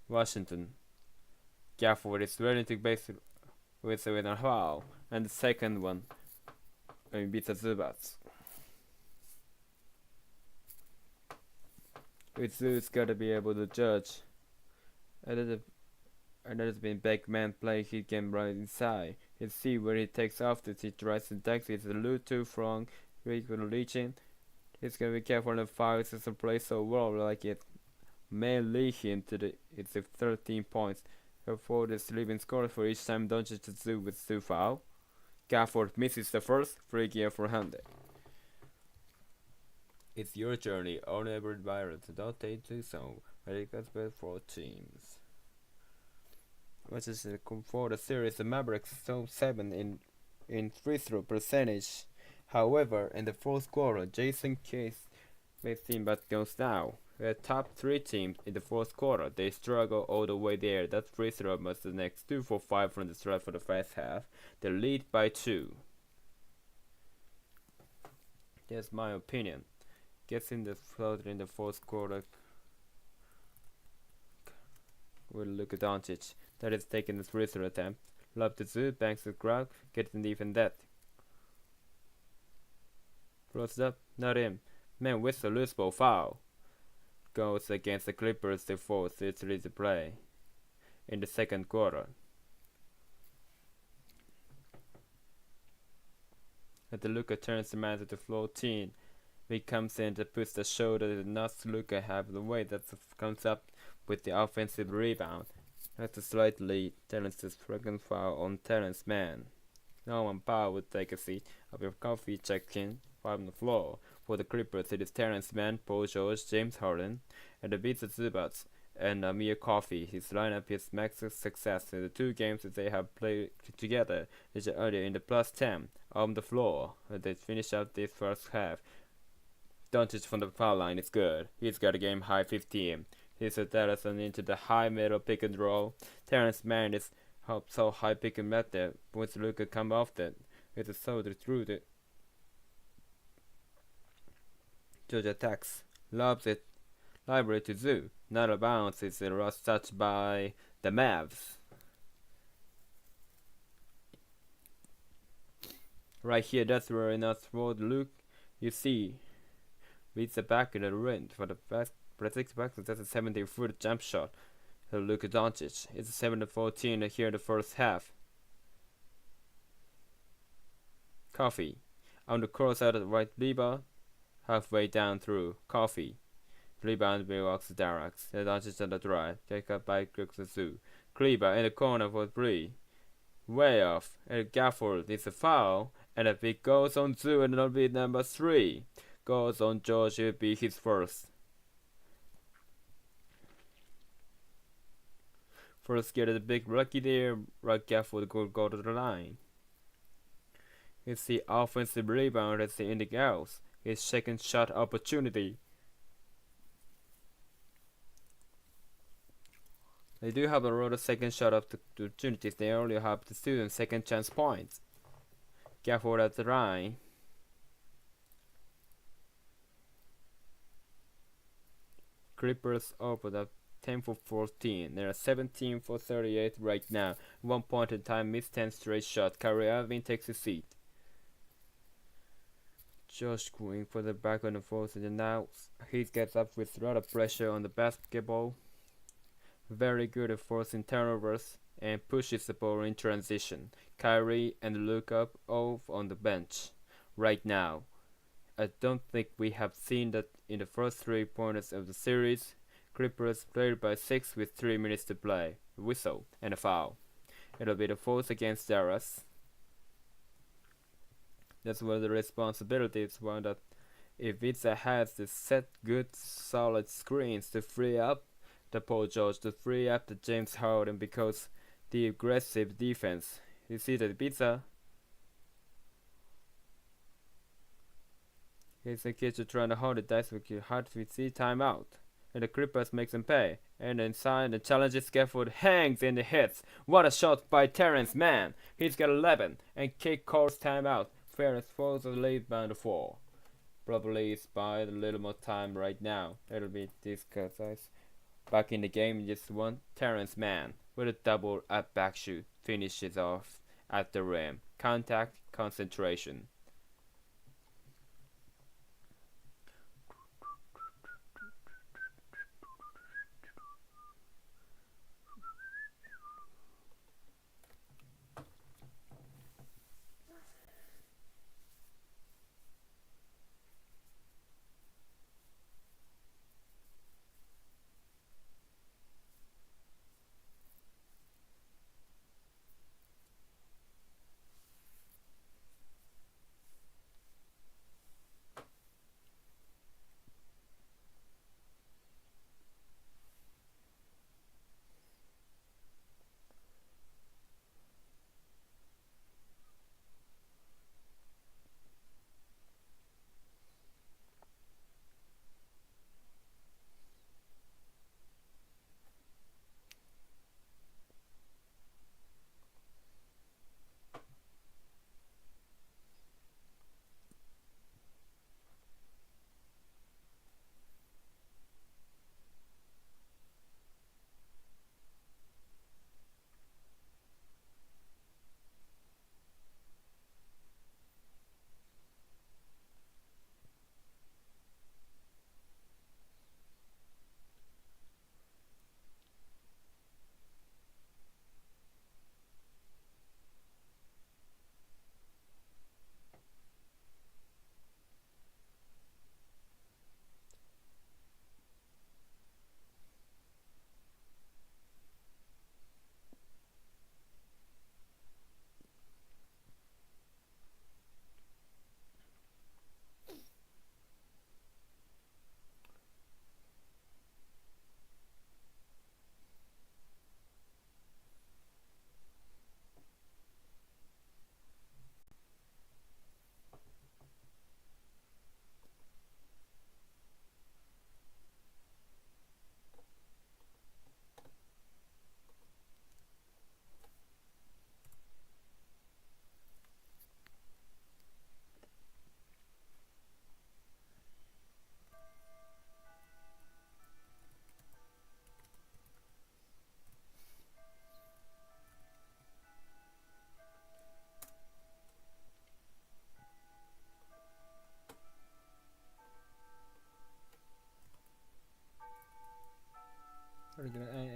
Washington. Gafford is ready to base with a foul. And the second one beats Zubas. With Zoo's gotta be able to judge. Another's been big man play he can right inside. He see where he takes off the he tries to deck is a little too strong, regular reaching. He's gonna be careful and fires doesn't play so well like it may lead him to the it's a 13 points. Before the sleeping score for each time Doncic to Zoo with Zoo foul. Gafford misses the first, free gear for Hyundai. It's your journey, all ever virus, don't take too soon. Ready best for teams. Which is for the series, the Mavericks so 7 in free throw percentage. However, in the fourth quarter, Jason Kidd's team but goes down. The top 3 teams in the fourth quarter, they struggle all the way there. That free throw was the next 2 for 5 from the start for the first half. They lead by 2. That's my opinion. Gets in the floater in the fourth quarter. We'll look at Doncic. That is taking the free throw attempt. Lob to Zoo, banks the crowd, getting even that. Close up, not him. Man with a loose ball foul. Goes against the Clippers to force it to play in the second quarter. As the Luka turns the man to the floor team, he comes in to push the shoulder that not Luka have the way that comes up with the offensive rebound. That's a slight lead. Terence's second foul on Terence Mann. Norman Powell would take a seat of your coffee check-in on the floor. For the Clippers, it is Terence Mann, Paul George, James Harden, and the Pizza Zubats and Amir Coffey. His lineup is max success in the 2 games that they have played together, which are earlier in the plus 10 on the floor. They finish out this first half. Doncic from the foul line is good. He's got a game high 15. He's a Dallas into the high middle pick and roll. Terence Mann is so high pick and roll there. Once Luka come off that, it's a soldier through the Georgia attacks. Lobs it. Library to Zoo. Not a bounce. It's a lost touch by the Mavs. Right here, that's where enough for the Luke. You see, beats the back of the rim for the best. But that's a 70-foot jump shot. Luka Doncic. It's a 7-14 here in the first half. Coffee. On the cross out of the right rebound. Halfway down through. Coffee. Rebound by Walks Darax. Doncic on the drive. Take up by Zoo. Kleber in the corner for 3. Way off. And Gafford is a foul. And a big goes on Zoo and it'll be number 3. Goes on George, it'll be his first. First get a big rookie there, right Gafford go to the line. It's the offensive rebound that's in the girls. His second shot opportunity. They do have a lot of second shot opportunities. They only have the student second chance points. Gafford at the line. Clippers open up 10 for 14. They are 17 for 38 right now. 1 point in time, missed 10 straight shots. Kyrie Irving takes a seat. Josh going for the back on the force and now he gets up with a lot of pressure on the basketball. Very good at forcing turnovers and pushes the ball in transition. Kyrie and Luka off on the bench right now. I don't think we have seen that in the first 3 pointers of the series. Clippers played by 6 with 3 minutes to play. A whistle and a foul. It'll be the fourth against Dallas. That's where the responsibility is one that if Pizza has to set good solid screens to free up the Paul George, to free up the James Harden because the aggressive defense. You see that Pizza he's the kid trying to hold the dice with your hard to see timeout. And the Clippers makes him pay. And inside the challenges Gafford hangs and hits. What a shot by Terence Mann. He's got 11 and Kick calls timeout. Ferris falls the lead by the 4. Probably is by a little more time right now. It'll be this guys back in the game just one. Terence Mann with a double up back shoot finishes off at the rim. Contact, concentration.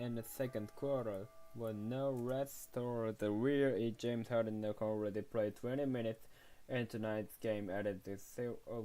in the second quarter. With no rest toward the rear, James Harden already played 20 minutes, and tonight's game added the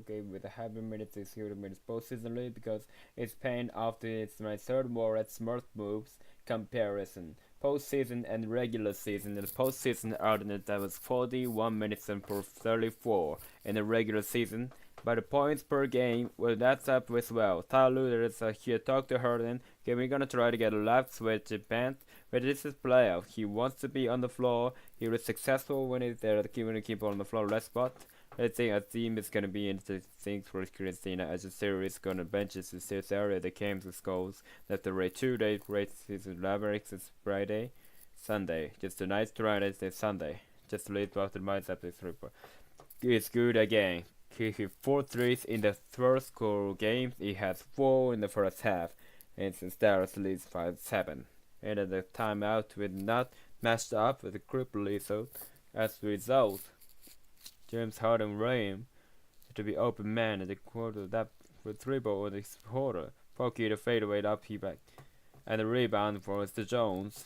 game with a happy minutes is 30 minutes postseason because it's paying off to its my third more at smart moves comparison. Postseason and regular season. In the postseason, Arden that was 41 minutes and for 34 in the regular season. But the points per game, well, that's up as well. Tyler is here. Talk to Harden. Okay, we're gonna try to get a left switch band. But this is playoff. He wants to be on the floor. He was successful when he's there. Keep on the floor. Less spot. I think a team is gonna be in the things for Christina as the series gonna benches this area. The games with goals. That's the rate 2 days. Rate season Mavericks is Friday, Sunday. Just the night Friday is Sunday. Just late after the minds up this report. It's good again. He hit 4 threes in the first quarter game. He has 4 in the first half, and since Dallas leads 5-7. And at the timeout with not matched up with the cripple result. As a result, James Harden ran to be open man at the quarter that for 3 ball in the quarter. Pokey the fadeaway up he back. And the rebound for Mr. Jones.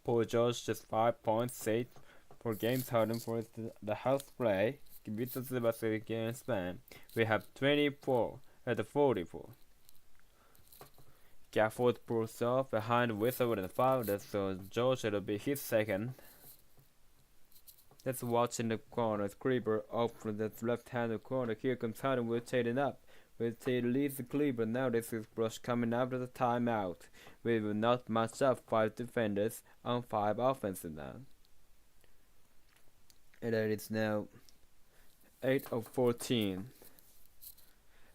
Paul George just 5 points saved for James Harden for the house play. Beats us the basket against man. We have 24 at the 44. Gafford pulls off behind the whistle with a foul. So George it'll be his second. Let's watch in the corner. Creeper up from the left-handed corner. Here comes Harden with Tatum up. With Tatum leads the Cleaver. Now this is Brush coming after the timeout. We will not match up 5 defenders on 5 offensive now. And then it's now 8 of 14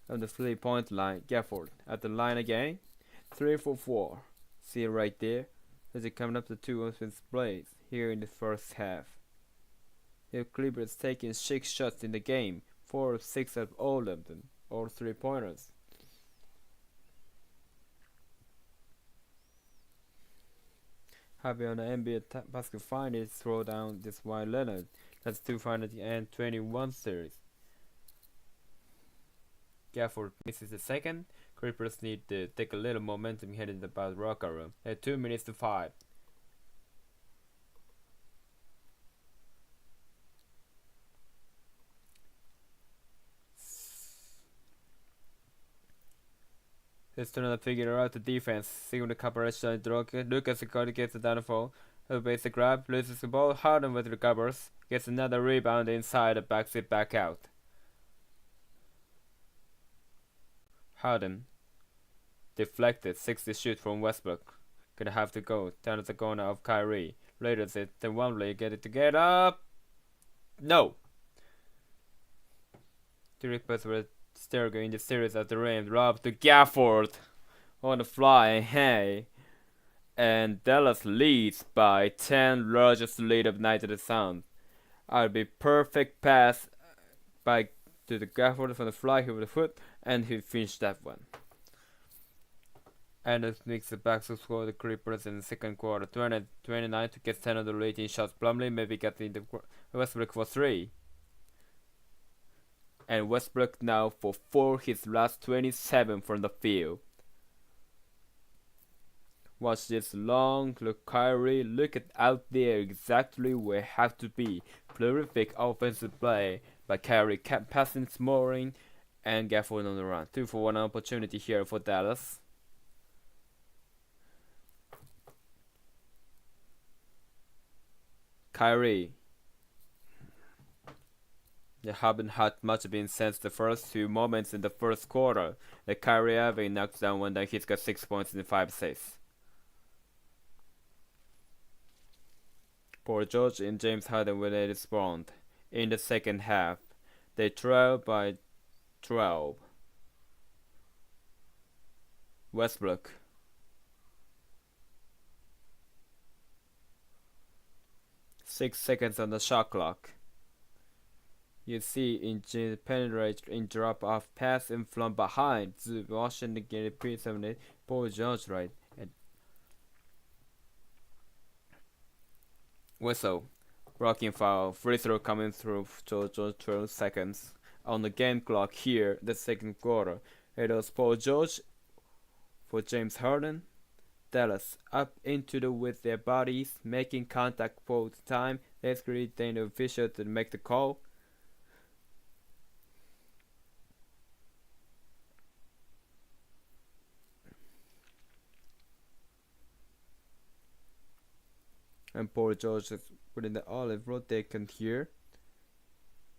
on the 3-point line. Gafford at the line again. 3 for 4. See it right there. As it coming up to 2 offensive plays here in the first half. The Clippers taking 6 shots in the game. 4 of 6 of all of them. All 3-pointers. Happy on the NBA basket finals throw down this Wine Leonard. That's 2 final at the end 21 series. Gafford misses the second. Clippers need to take a little momentum heading about the locker room. They have 2 minutes to 5. Let's trying to figure out the defense. Seeing the cooperation Lucas gets the downfall. A basic grab, loses the ball. Harden with recovers. Gets another rebound inside and backs it back out. Harden deflected 60 shoot from Westbrook. Gonna have to go down to the corner of Kyrie. Later it the Wembley get it together. No. The Rippers were still in the series at the rim. Rob to Gafford on the fly. Hey. And Dallas leads by 10, largest lead of night to the Sun. I'll be perfect pass by to the Gafford from the fly here with the foot, and he finished that one. And it makes the back to score the Clippers in the second quarter. 29 to get 10 of the leading shots. Plumlee maybe got in the Westbrook for 3. And Westbrook now for 4, his last 27 from the field. Watch this long look, Kyrie. Look at out there, exactly where it have to be. Terrific offensive play by Kyrie, passing, scoring, and Gafford on the run. 2 for 1 opportunity here for Dallas. Kyrie. They haven't had much been since the first 2 moments in the first quarter. The Kyrie Irving knocks down one, then he's got 6 points in 5 saves. Paul George and James Harden when they respond. In the second half, they trail by 12. Westbrook. Six seconds on the shot clock. You see in penetrate in drop off pass and from behind. Washington get a piece of it. Paul George right. And whistle. Rocking foul. Free throw coming through. George 12 seconds. On the game clock here, the second quarter. It was Paul George for James Harden. Dallas up into the with their bodies, making contact for the time. Let's retain the official to make the call. And Paul George is putting the olive road taken here.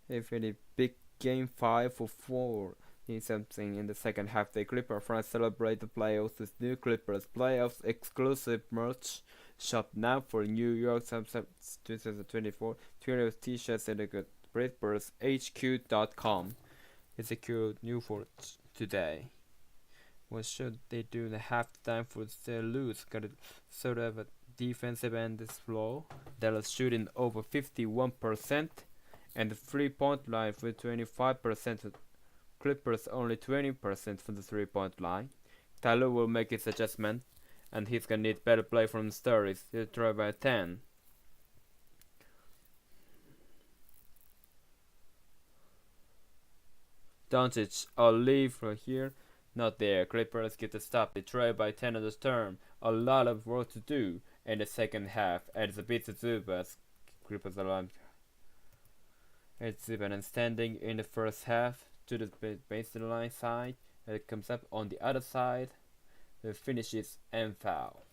If any big game 5 for 4 in something in the second half, the Clipper fans celebrate the playoffs with new Clippers playoffs exclusive merch. Shop now for New York 2024 Twitter t-shirts and the ClippersHQ.com. It's a cool new for today. What should they do in the halftime for the lose? Got a sort of a defensive end this floor. Dallas shooting over 51% and the 3-point line for 25%. Clippers only 20% from the 3-point line. Tyler will make his adjustment and he's gonna need better play from the Stars. He'll try by 10. Doncic, I'll leave from here. Not there. Clippers get the stop. They try by 10 on the term. A lot of work to do in the second half. And it's a bit to Zubas. Clippers alarm. It's Zuban standing in the first half to the baseline side. And it comes up on the other side. The finishes and foul.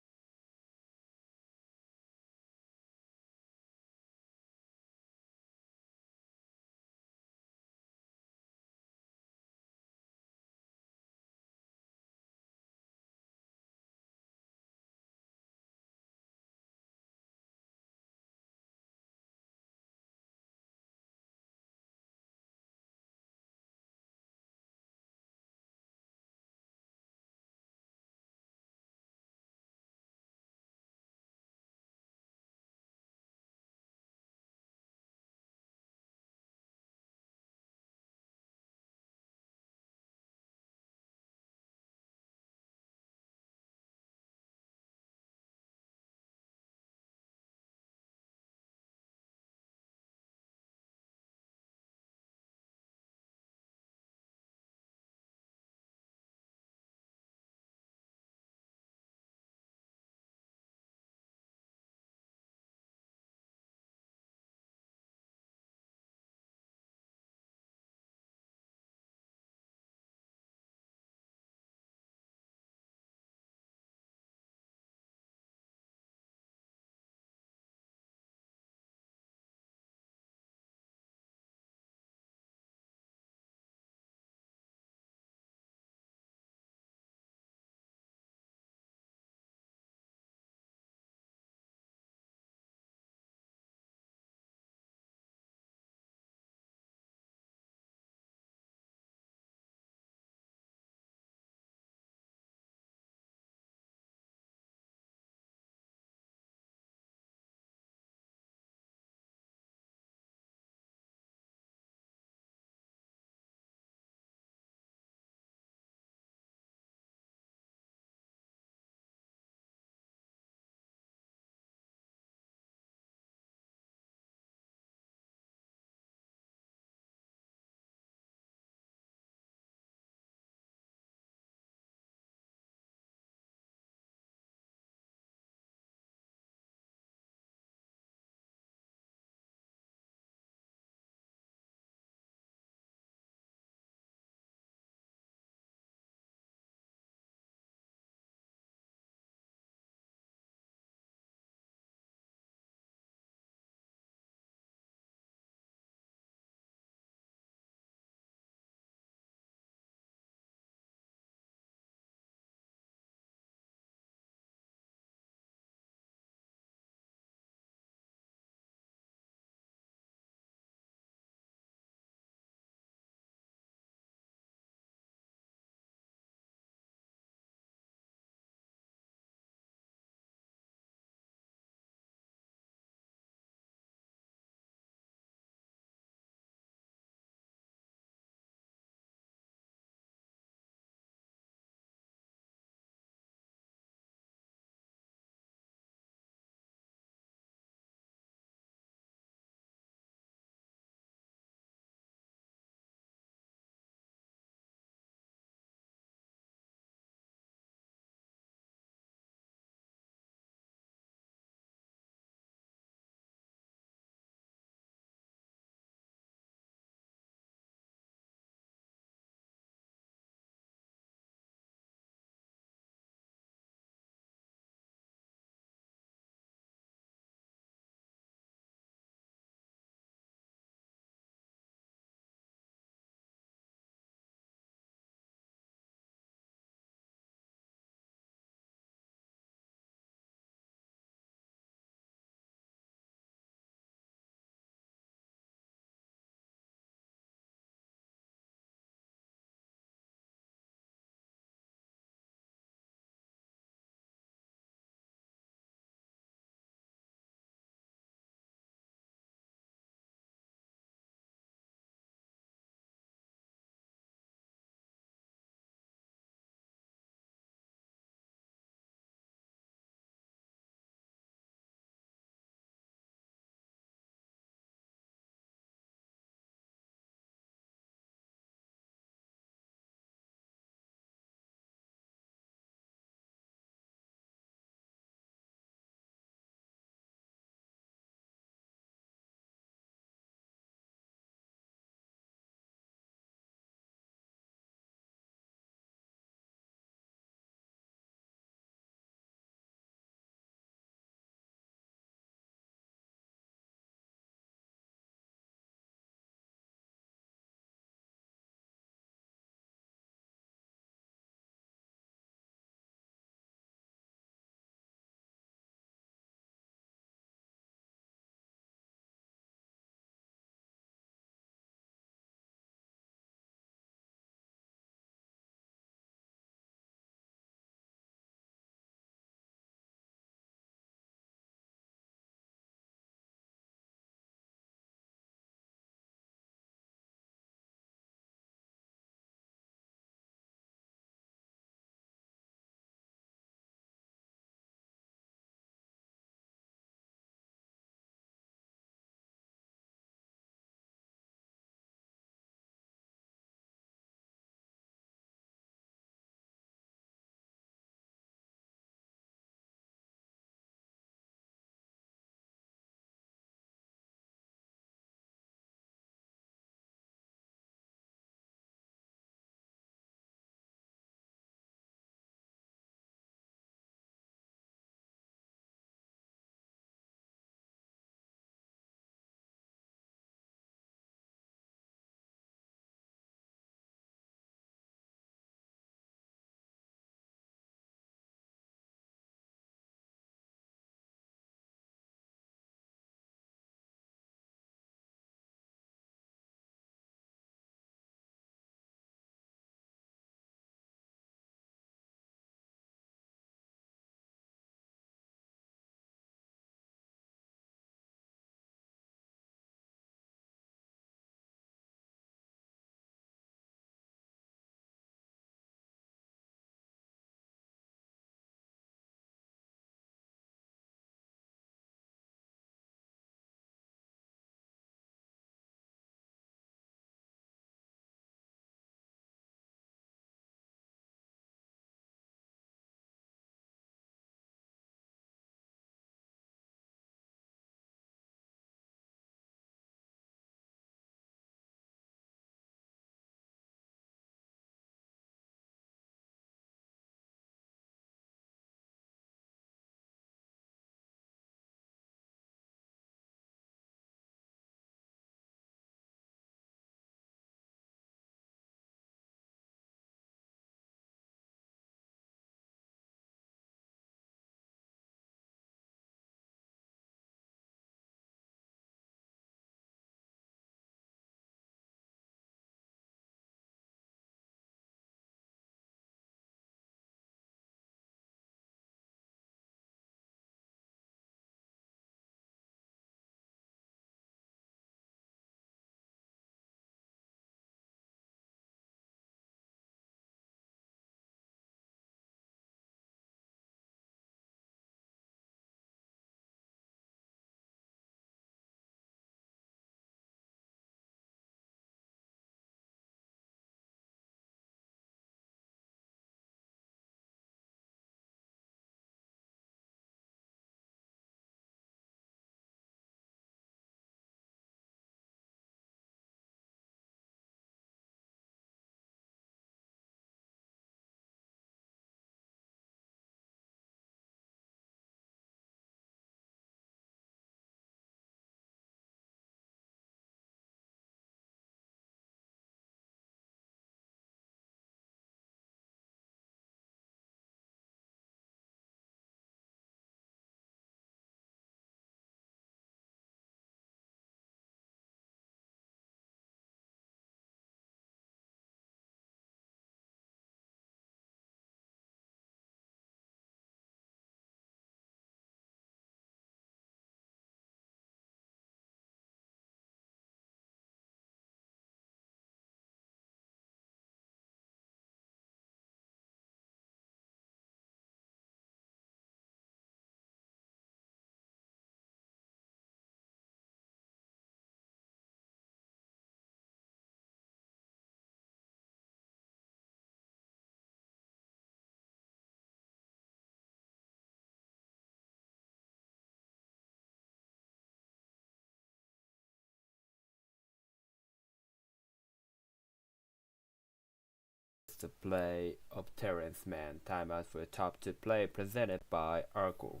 the play of Terrence Mann. Timeout for a top 2 play presented by Argo.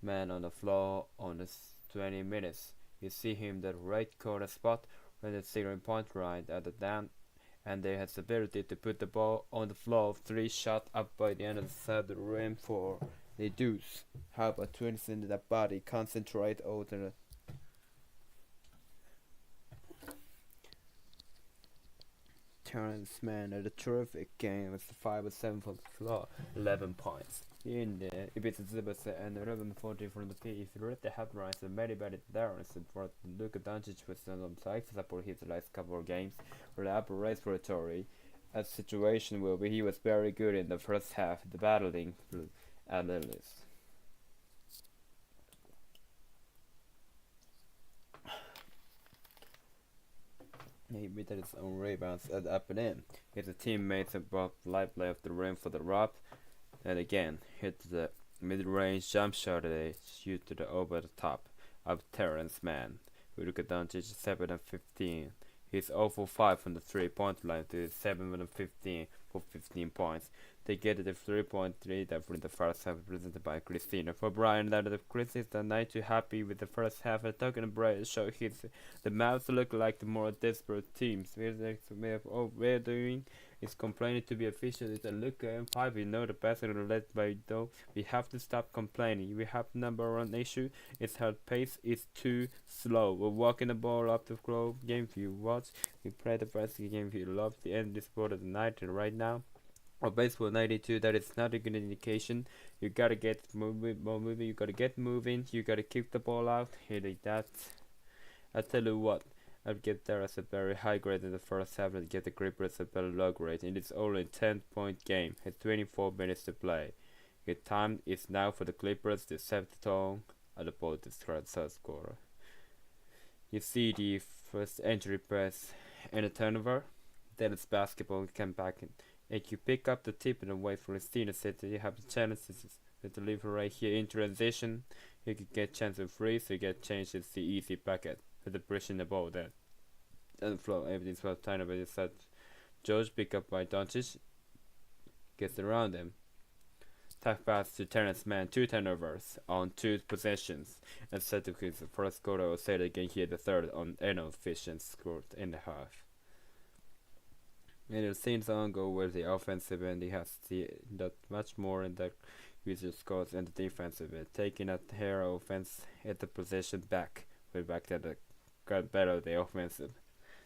Man on the floor on the 20 minutes. You see him the right corner spot when the 0-point right at the down, and they has the ability to put the ball on the floor. 3 shot up by the end of the third rim for the deuce. How about 20 in the body? Concentrate over Terrence Mann at a terrific game with 5 or 7 from the floor, 11 points. In the Ibiza Zibas and 11-40 from the P. If you read the headlines, the many Darren and for Luka Doncic was on side to support his last couple of games for the upper respiratory. A situation where he was very good in the first half, the battling analyst. He beat his own rebounds at the up and in. His teammates above lively of the rim for the rob, and again hit the mid-range jump shot they shoot to the over the top of Terrence Mann. We look at Doncic 7 and 15. He's 0 for 5 from the 3-point line to 7 and 15 for 15 points. They get the 3-point lead after the first half presented by Christina. For Brian, that the Chris is not too happy with the first half. And talking about Brian show the Mavs look like the more desperate teams. We're doing is complaining to be official. It's a look at 5. We know the basket led by though. We have to stop complaining. We have number one issue. It's her pace is too slow. We're walking the ball up the floor. Game you watch. We play the basket game you love. The end this sport of the night and right now. Or baseball 92, that is not a good indication. You gotta get moving, you gotta get moving, you gotta keep the ball out, hitting that. I tell you what, I'd get there as a very high grade in the first half and get the Clippers a better low grade. And it's only a 10-point game, had 24 minutes to play. The time is now for the Clippers to set the tone at the ball to start third quarter. You see the first entry press and a turnover, then it's basketball come back in. If you pick up the tip and wait for Christina said you have the chances to deliver right here in transition. You can get chance of free, so you get chances the easy bucket with the pushing the ball there. And the flow, everything's well timed, but it's that George pick up by Doncic gets around him. Tap pass to Terrence Mann, 2 turnovers on 2 possessions. And set to his first quarter, I will say it again here, the third on inefficient scored in the half. And it seems on go where the offensive end he has that much more in the user scores and the defensive end. Taking a hair offense at the possession back. We're back to the got better the offensive.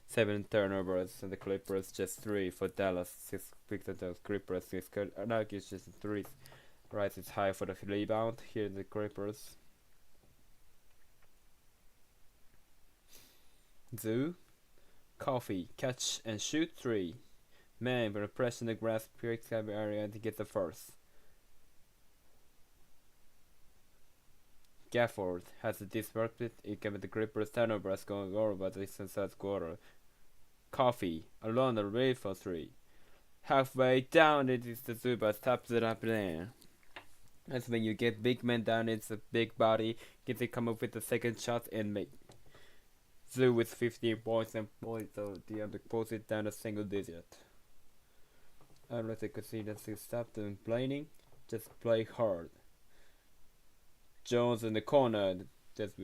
7 turnovers and the Clippers just 3 for Dallas. 6 picked at those Clippers. 6 Nuggets just 3. Right is high for the rebound. Here the Clippers. Zoo. Coffee. Catch and shoot 3. Man, we're pressing the grass picks every area to get the first. Gafford has a disrupted. It can be the Clippers turnovers going over by the third quarter. Coffee alone the way for 3. Halfway down it is the Zubas taps it up there. That's when you get big men down, it's a big body. Get to come up with the second shot and make Zoo with 15 points and points so the other pulls it down a single digit. I'd like to consider to stop them complaining, just play hard. Jones in the corner, just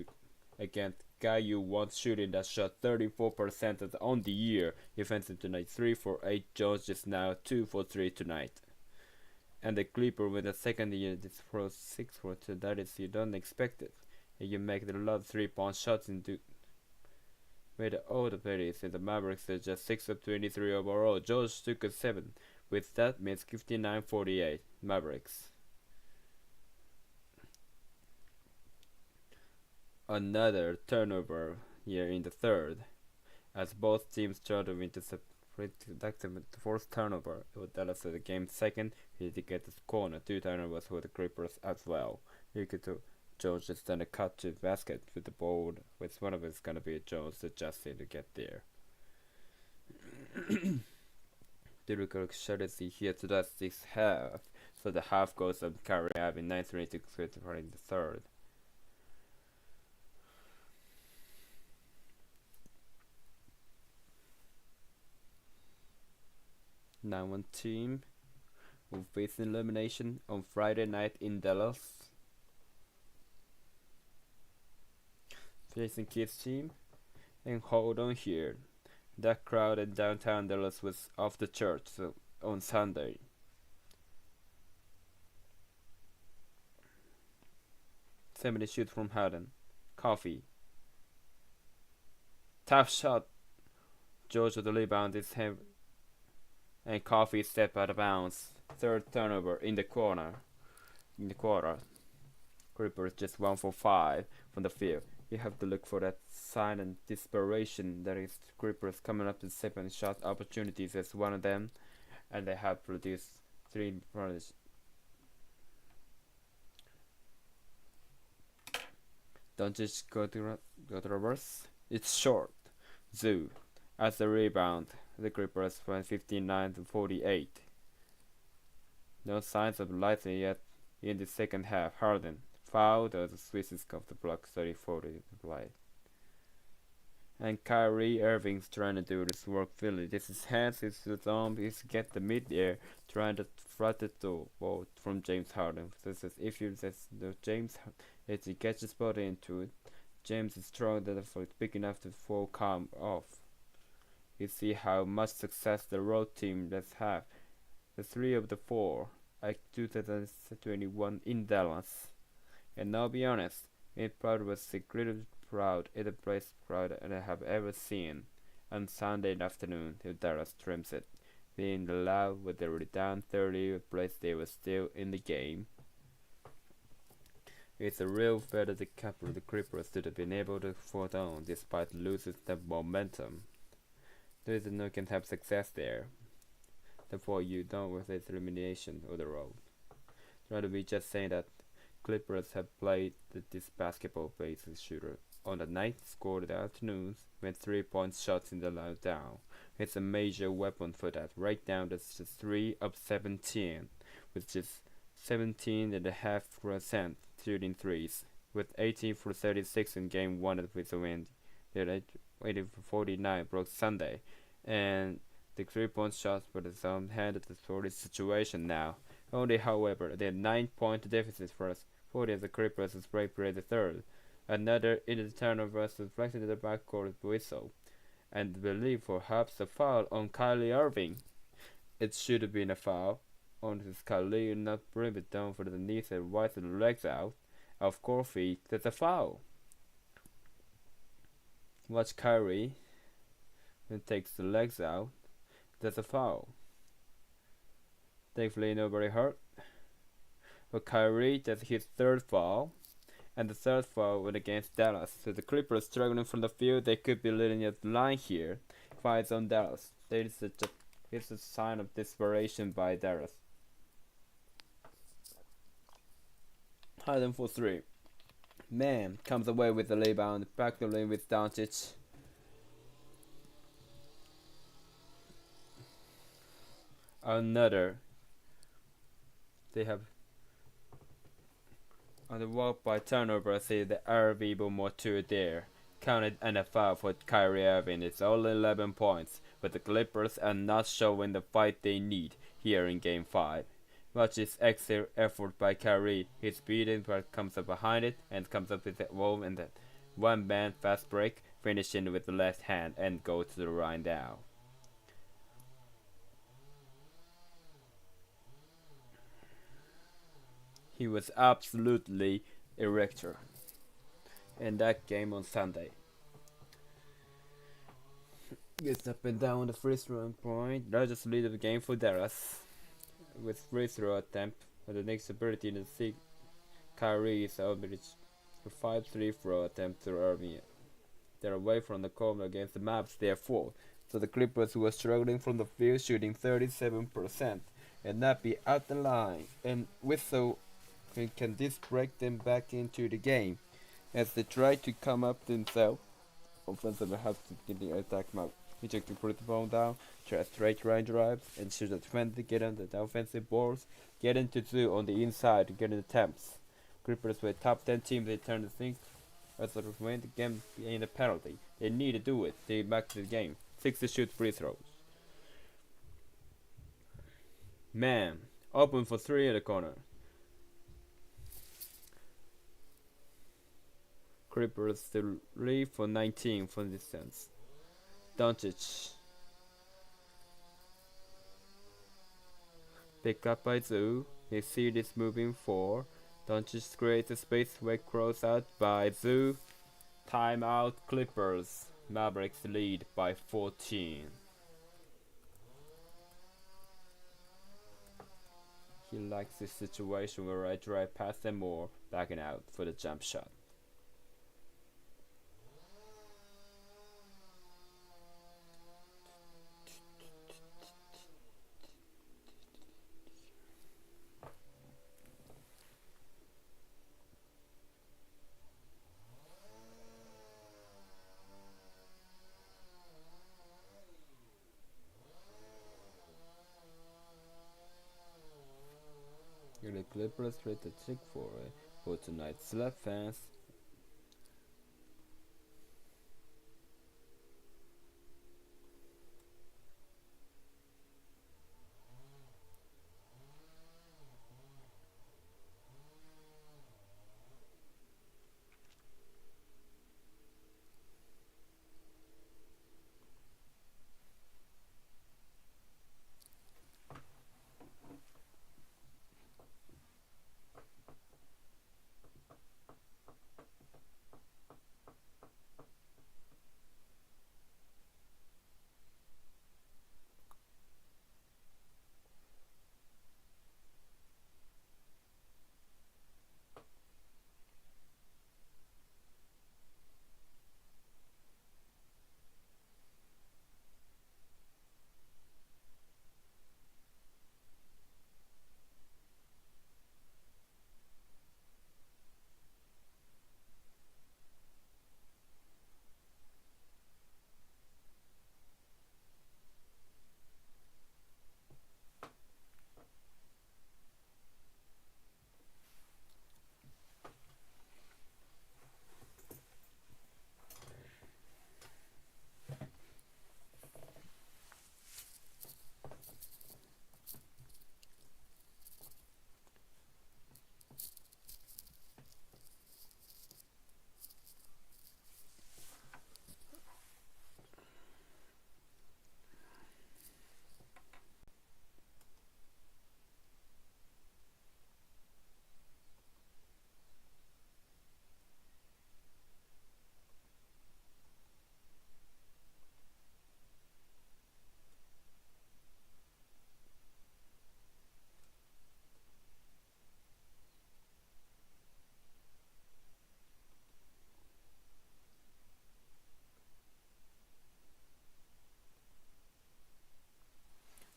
again, guy you want shooting that shot 34% on the year. Defensive tonight, 3 for 8. Jones just now 2 for 3 tonight. And the Clipper with the second year, this for 6 for 2. That is you don't expect it. And you make the lot of 3-point shots into. With all the players in the Mavericks are just 6 of 23 overall. George took a 7. With that means 59-48 Mavericks. Another turnover here in the third, as both teams tried to intercept the fourth turnover. It was Dallas at the game second. He did get the corner 2 turnovers for the Clippers as well. You could do Jones just done a cut to the basket with the ball, with one of it's gonna be Jones adjusting to get there. The record strategy here to this half, so the half goes on carry having 9-3 to quit in the third. 9-1 team will face elimination on Friday night in Dallas. Facing Kids team, and hold on here. That crowd in downtown Dallas was off the charts on Sunday. Somebody shoot from Harden. Coffee. Tough shot. George with the rebound is him, and Coffee step out of bounds. Third turnover in the quarter. Clippers just 1 for 5 from the field. You have to look for that sign and desperation that is Clippers coming up to 7 shot opportunities as one of them, and they have produced 3 points. Don't just go to reverse. It's short. Zoo. As the rebound, the Clippers went 59 to 48. No signs of life yet in the second half. Harden fouled as the Swiss off the block 34 to play. And Kyrie Irving's trying to do this work Philly. This is hands, his arm, he's get the mid-air, trying to flat the ball from James Harden. This is if you James, if he catches body into it, James is strong enough for big enough to fall calm off. You see how much success the road team does have. The 3 of the 4 at 2021 in Dallas. And I'll be honest, it probably was the greatest crowd in the place crowd I have ever seen. On Sunday afternoon, if Dallas trims it, being loud with they were down 30, a place they were still in the game. It's a real better the couple of the Clippers should have been able to hold on despite losing the momentum. There is no can have success there. Therefore, you don't with this elimination of the road. Try to be just saying that Clippers have played this basketball-based shooter on the night, scored in the afternoons, made 3-point shots in the line down. It's a major weapon for that. Right now, that's just 3 of 17, with just 17.5% shooting threes, with 18 for 36 in game 1 with the win. They're 80 for 49 broke Sunday, and the 3-point shots for the zone handled the sorry situation now. Only, however, their 9-point deficit for us. 40 of the Clippers is break the third. Another in the turnover was reflected in the backcourt whistle, and believe perhaps a foul on Kyrie Irving. It should have been a foul on this Kyrie, not bring it down for the knees and wide the legs out of Coffee. That's a foul. Watch Kyrie and takes the legs out. That's a foul. Thankfully nobody hurt. But Kyrie, that's his third foul. And the third foul went against Dallas. So the Clippers struggling from the field. They could be leading at the line here. Fights on Dallas. It's a sign of desperation by Dallas. Harden for 3. Man comes away with the rebound. Back to the lane with Doncic. Another. They have on the walk by turnover. See the RV more 2 there. Counted and a foul for Kyrie Irving. It's only 11 points, but the Clippers are not showing the fight they need here in Game 5. Much is extra effort by Kyrie. His beating but comes up behind it and comes up with the wall and that one-man fast break, finishing with the left hand and go to the line down. He was absolutely erector in that game on Sunday. Gets up and down the free throw point. Largest lead of the game for Dallas. With free throw attempt, but the next ability to see Kyrie is average for 5 free throw attempts to Irving. They're away from the corner against the Mavs, therefore. So the Clippers were struggling from the field, shooting 37%, and not be out the line. And Whistle can this break them back into the game as they try to come up themselves. Offensively have to get the attack mode. He took to put the ball down, try straight line drives, and shoot the defender, get on the offensive boards, get into 2 on the inside to get in the attempts. Clippers were top 10 team, they turn to think as a win the game in a penalty. They need to do it. They back to the game. 6 to shoot free throws. Man, open for three in the corner. Clippers still lead for 19 from distance. Doncic. Pick up by Zoo. His seed is moving for. Doncic creates a space where cross out by Zoo. Timeout Clippers. Mavericks lead by 14. He likes this situation where I drive past them more, backing out for the jump shot. The Clippers trade the chick for tonight's slap fans.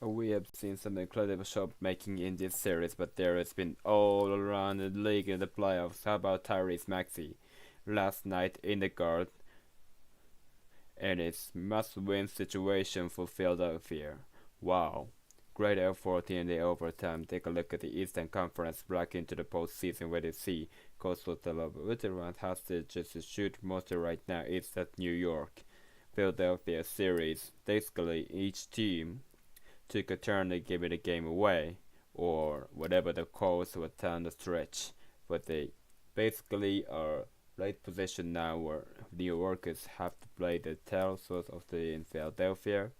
We have seen some incredible shot making in this series, but there has been all around the league in the playoffs. How about Tyrese Maxey last night in the guard? And it's must-win situation for Philadelphia. Wow. Great effort in the overtime. Take a look at the Eastern Conference back into the postseason where they see Coastal veteran hostages to shoot mostly right now. It's at New York. Philadelphia series. Basically, each team took a turn to give the game away, or whatever the calls were down the stretch. But they basically are late position now where New Yorkers have to play the tail sort of the in Philadelphia.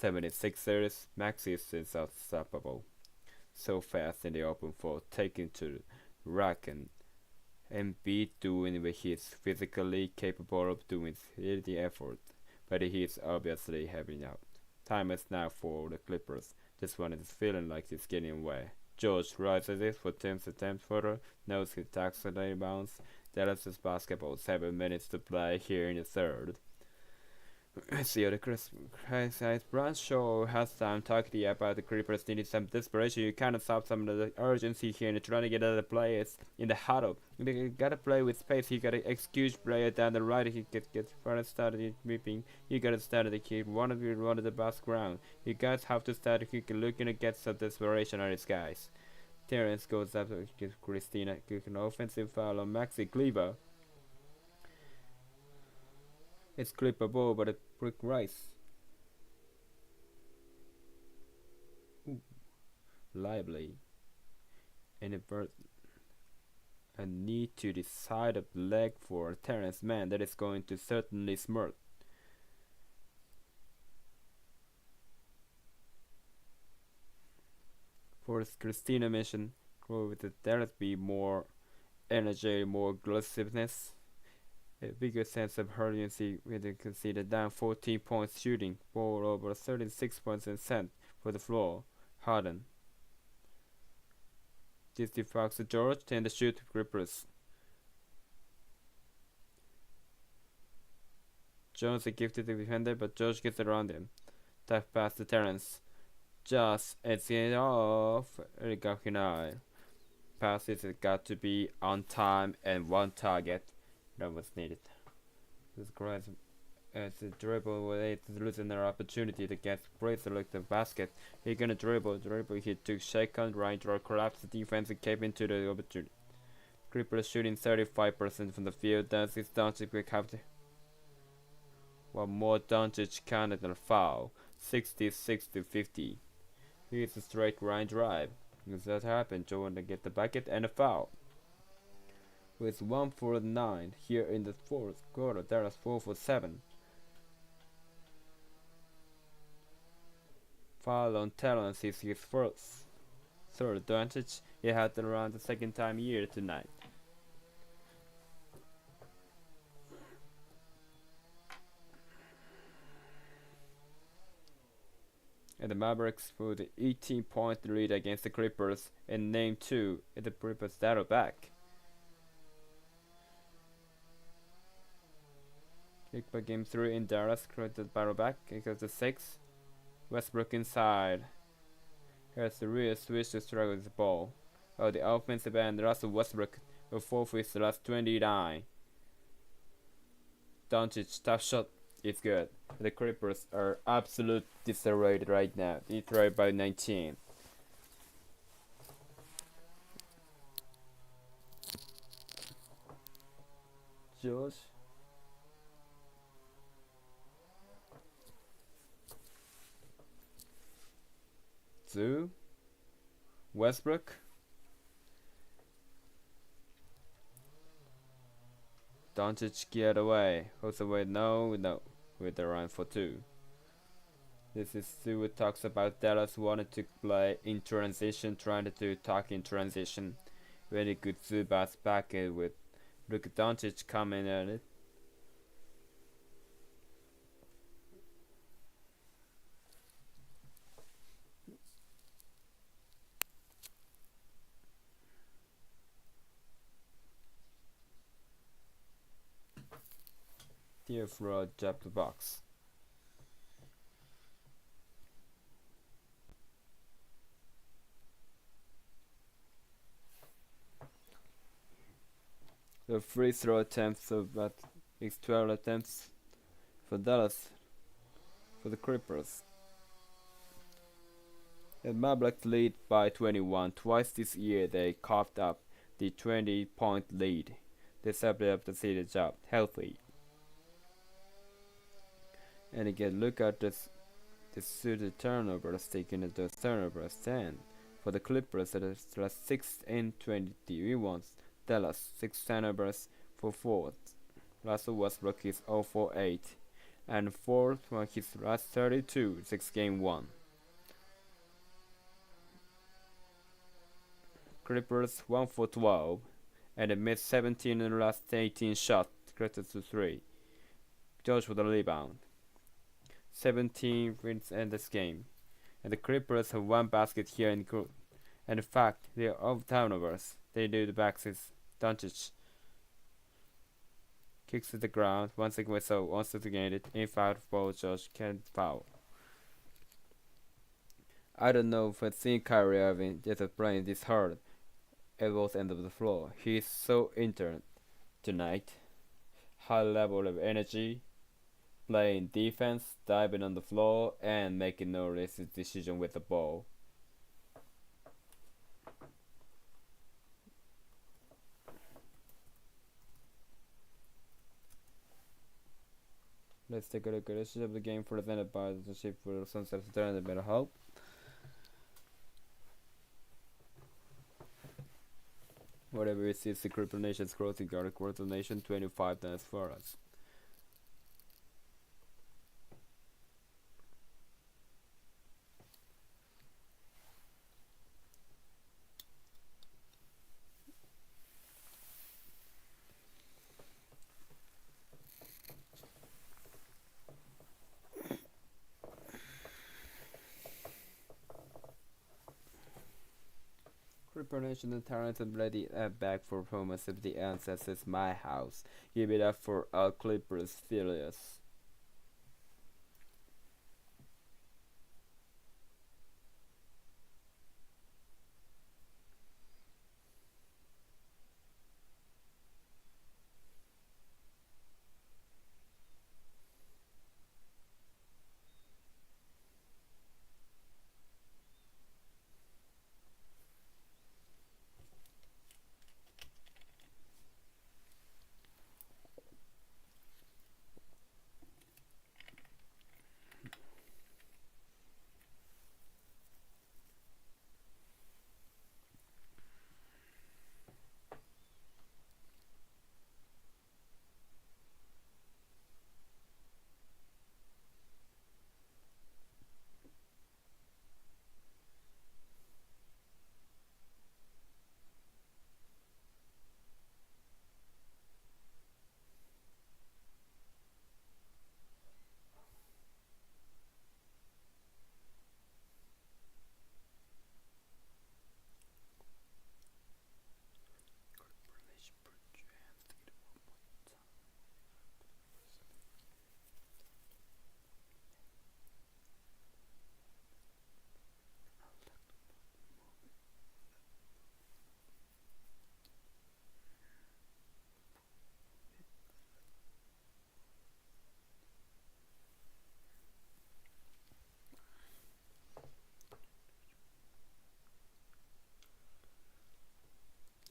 76ers, Maxey is unstoppable. So fast in the open floor, taking to rack and Embiid doing what he is physically capable of doing the effort, but he is obviously having out. Time is now for the Clippers. This one is feeling like it's getting away. George rises it for 10th attempt footer, knows he attacks the rebounds. Dallas' basketball, 7 minutes to play here in the third. See the Chris Bradshaw has time talking about the Clippers needing some desperation. You cannot stop some of the urgency here and trying to get other players in the huddle. You gotta play with space. You gotta excuse player down the right. He gets first started moving. You gotta start the kid. One of you run to the background. You guys have to start looking to get some desperation on these guys. Terrence goes up to Christina. An offensive foul on Maxi Cleaver. It's Clipper ball, but a brick rice. Ooh. lively, and need to decide a leg for Terrence. Man, that is going to certainly smart. For Christina mission, grow with the therapy, more energy, more aggressiveness, a bigger sense of urgency with the conceded down 14 points shooting, ball over 36% for the floor. Harden. This deflects to George and the shoot Clippers. Jones is gifted to the defender, but George gets around him. Tough pass to Terrence. Just it's it off. Passes has got to be on time and one target. That was needed. This great as a dribble with losing their opportunity to get Brace look the basket. He gonna dribble, he took second right draw, collapse the defense and came into the opportunity. Clippers shooting 35% from the field. That's his Doncic will have to one more Doncic counted and foul. 66-50. Here's a straight line drive. As that happened, Jordan to get the bucket and a foul. With 1 for 9 here in the fourth quarter, there is 4 for 7. Foul on Talons is his first. Third advantage, he had around the second time here tonight. And the Mavericks put an 18-point lead against the Clippers and name 2 at the Clippers battle back. Kick by game 3 in Dallas, created battle back, because the 6. Westbrook inside. Here's the real switch to struggle with the ball. Oh, the offensive end, Russell Westbrook, will forfeit the last 29. Doncic, tough shot. It's good. The Clippers are absolute disarray right now. Detroit by 19. George. Zoo. Westbrook. Doncic get away. Goes away. No. With the run for 2. This is Sue talks about Dallas wanted to play in transition, trying to talk in transition. Very good Zubac back in with Luka Doncic coming at it. Theodore dropped the box. The free throw attempts of that is 12 attempts for Dallas for the Clippers. And Mavericks lead by 21. Twice this year they carved up the 20-point lead. They stepped up to see the job healthy. And again, look at this suited turnovers taken at the turnovers 10 for the Clippers. That is 6 in 23 ones. Dallas 6 turnovers for 4th. Russell Westbrook is 0 for 8, and 4th for his last 32 6 game 1. Clippers 1 for 12, and they missed 17 in the last 18 shots, credited to 3. George for the rebound. 17 wins in this game, and the Clippers have 1 basket here in group. And in fact, they are all turnovers. They do the backs is Doncic. Kicks to the ground, once again so wants to gain it. In fact, ball George can't foul. I don't know if I've seen Kyrie Irving just playing this hard at both ends of the floor. He's so intense tonight. High level of energy. Playing defense, diving on the floor, and making no racist decision with the ball. Let's take a look at the rest of the game presented by the Chief for Sunset Star and the Better Hope. Whatever it is, the Clipper Nation's crossing guard, Clipper Nation 25 times for us. Preparation and talented ready back for performance of the ancestors my house. Give it up for our Clippers Filius.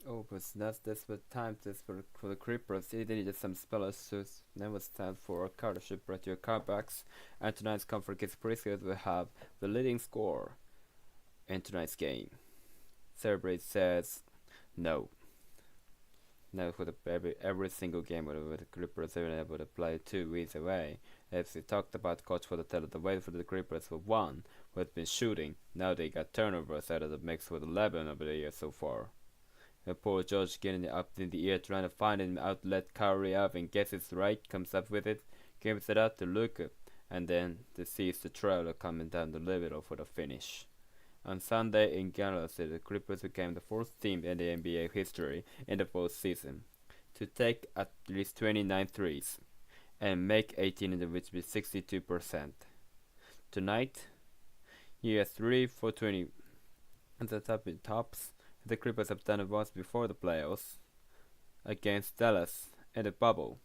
Oh, but that's desperate time desperate for the Creepers. They needed some spellers to never stand for a card shipwreck your cardbacks. And tonight's comfort gets Prescott will have the leading score in tonight's game. Celebrate says no. No for the every single game with the Clippers have been able to play 2 weeks away. As we talked about, coach for the way for the Clippers for 1 who had been shooting. Now they got turnovers out of the mix with 11 over the year so far. And poor George getting it up in the air trying to find an outlet. Kyrie Irving gets it right, comes up with it, gives it out to Luka, and then sees the trailer coming down the level for the finish. On Sunday in Galaxy, the Clippers became the 4th team in the NBA history in the postseason to take at least 29 threes and make 18 of which be 62%. Tonight, he has 3 for 20 at the tops. The Clippers have done it once before the playoffs against Dallas in the bubble.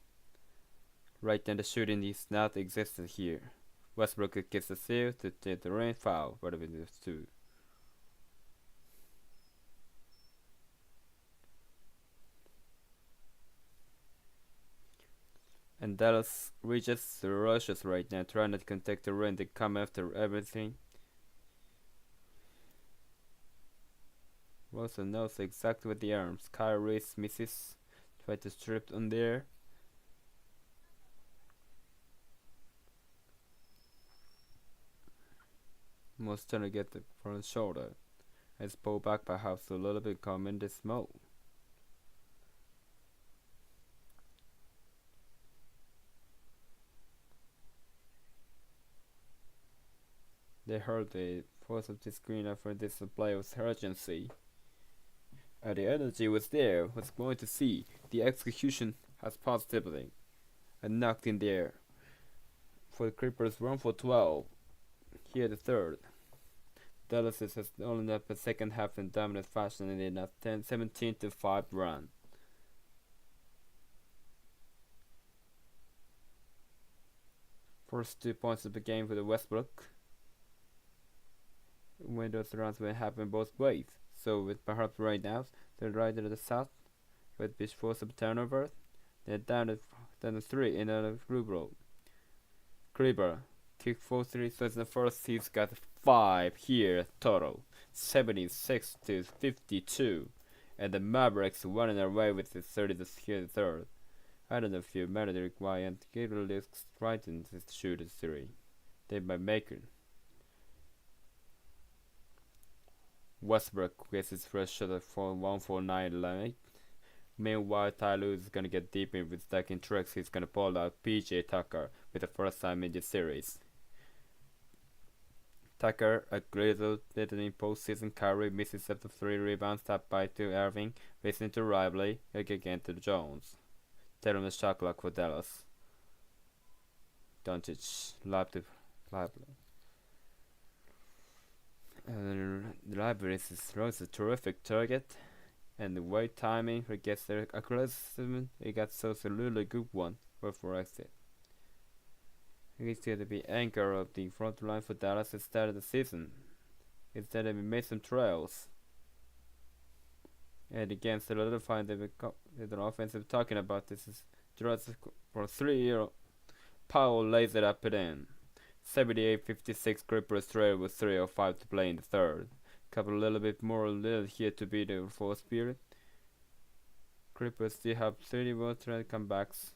Right then the shooting is not existent here. Westbrook gets the steal to take the rain foul, whatever it is too. And Dallas reaches the rushes right now, trying to contact the rain. They come after everything. Wilson knows exactly with the arms. Kyrie misses. Try to strip on there. Most trying to get the front shoulder. As pulled back by half a little bit come in the smoke. They heard the force of the screen for this display of urgency. The energy was there, was going to see. The execution has positively. And knocked in there. For the Clippers, 1 for 12. Here the third. Dallas has only up a second half in dominant fashion in a 17-5 run. First 2 points of the game for the Westbrook. When those runs will happen both ways. So with perhaps right now, they're right to the south with this force of turnover. They're down to 3 in the group row. Kleber kicked 4 3, so in the first he's got 5 here total. 76-52. and the Mavericks running away with the 33rd. I don't know if you managed why and Gabriel frightened to shoot a three. They by Maker. Westbrook gets his first shot at 149 line. Meanwhile, Ty Lue is gonna get deep in with stacking tricks. He's gonna pull out PJ Tucker with the first time in the series. Tucker, a grizzled veteran postseason carry, misses up to 3 rebounds, tapped by to Irving, racing to Ribley, again to Jones. Tatum the shot clock for Dallas. Doncic, live to Lively. The Library throws a terrific target, and the way timing for gets their aggressive, he got so absolutely good one for exit. He's going to be anchor of the front line for Dallas at the start of the season. Instead, he made some trails. And again, solidifying the offensive talking about this is just for a 3-year. Powell lays it up and in. 78-56 Clippers trail with 3:05 to play in the third. Couple a little bit more here to be the fourth period. Clippers still have 31 comebacks.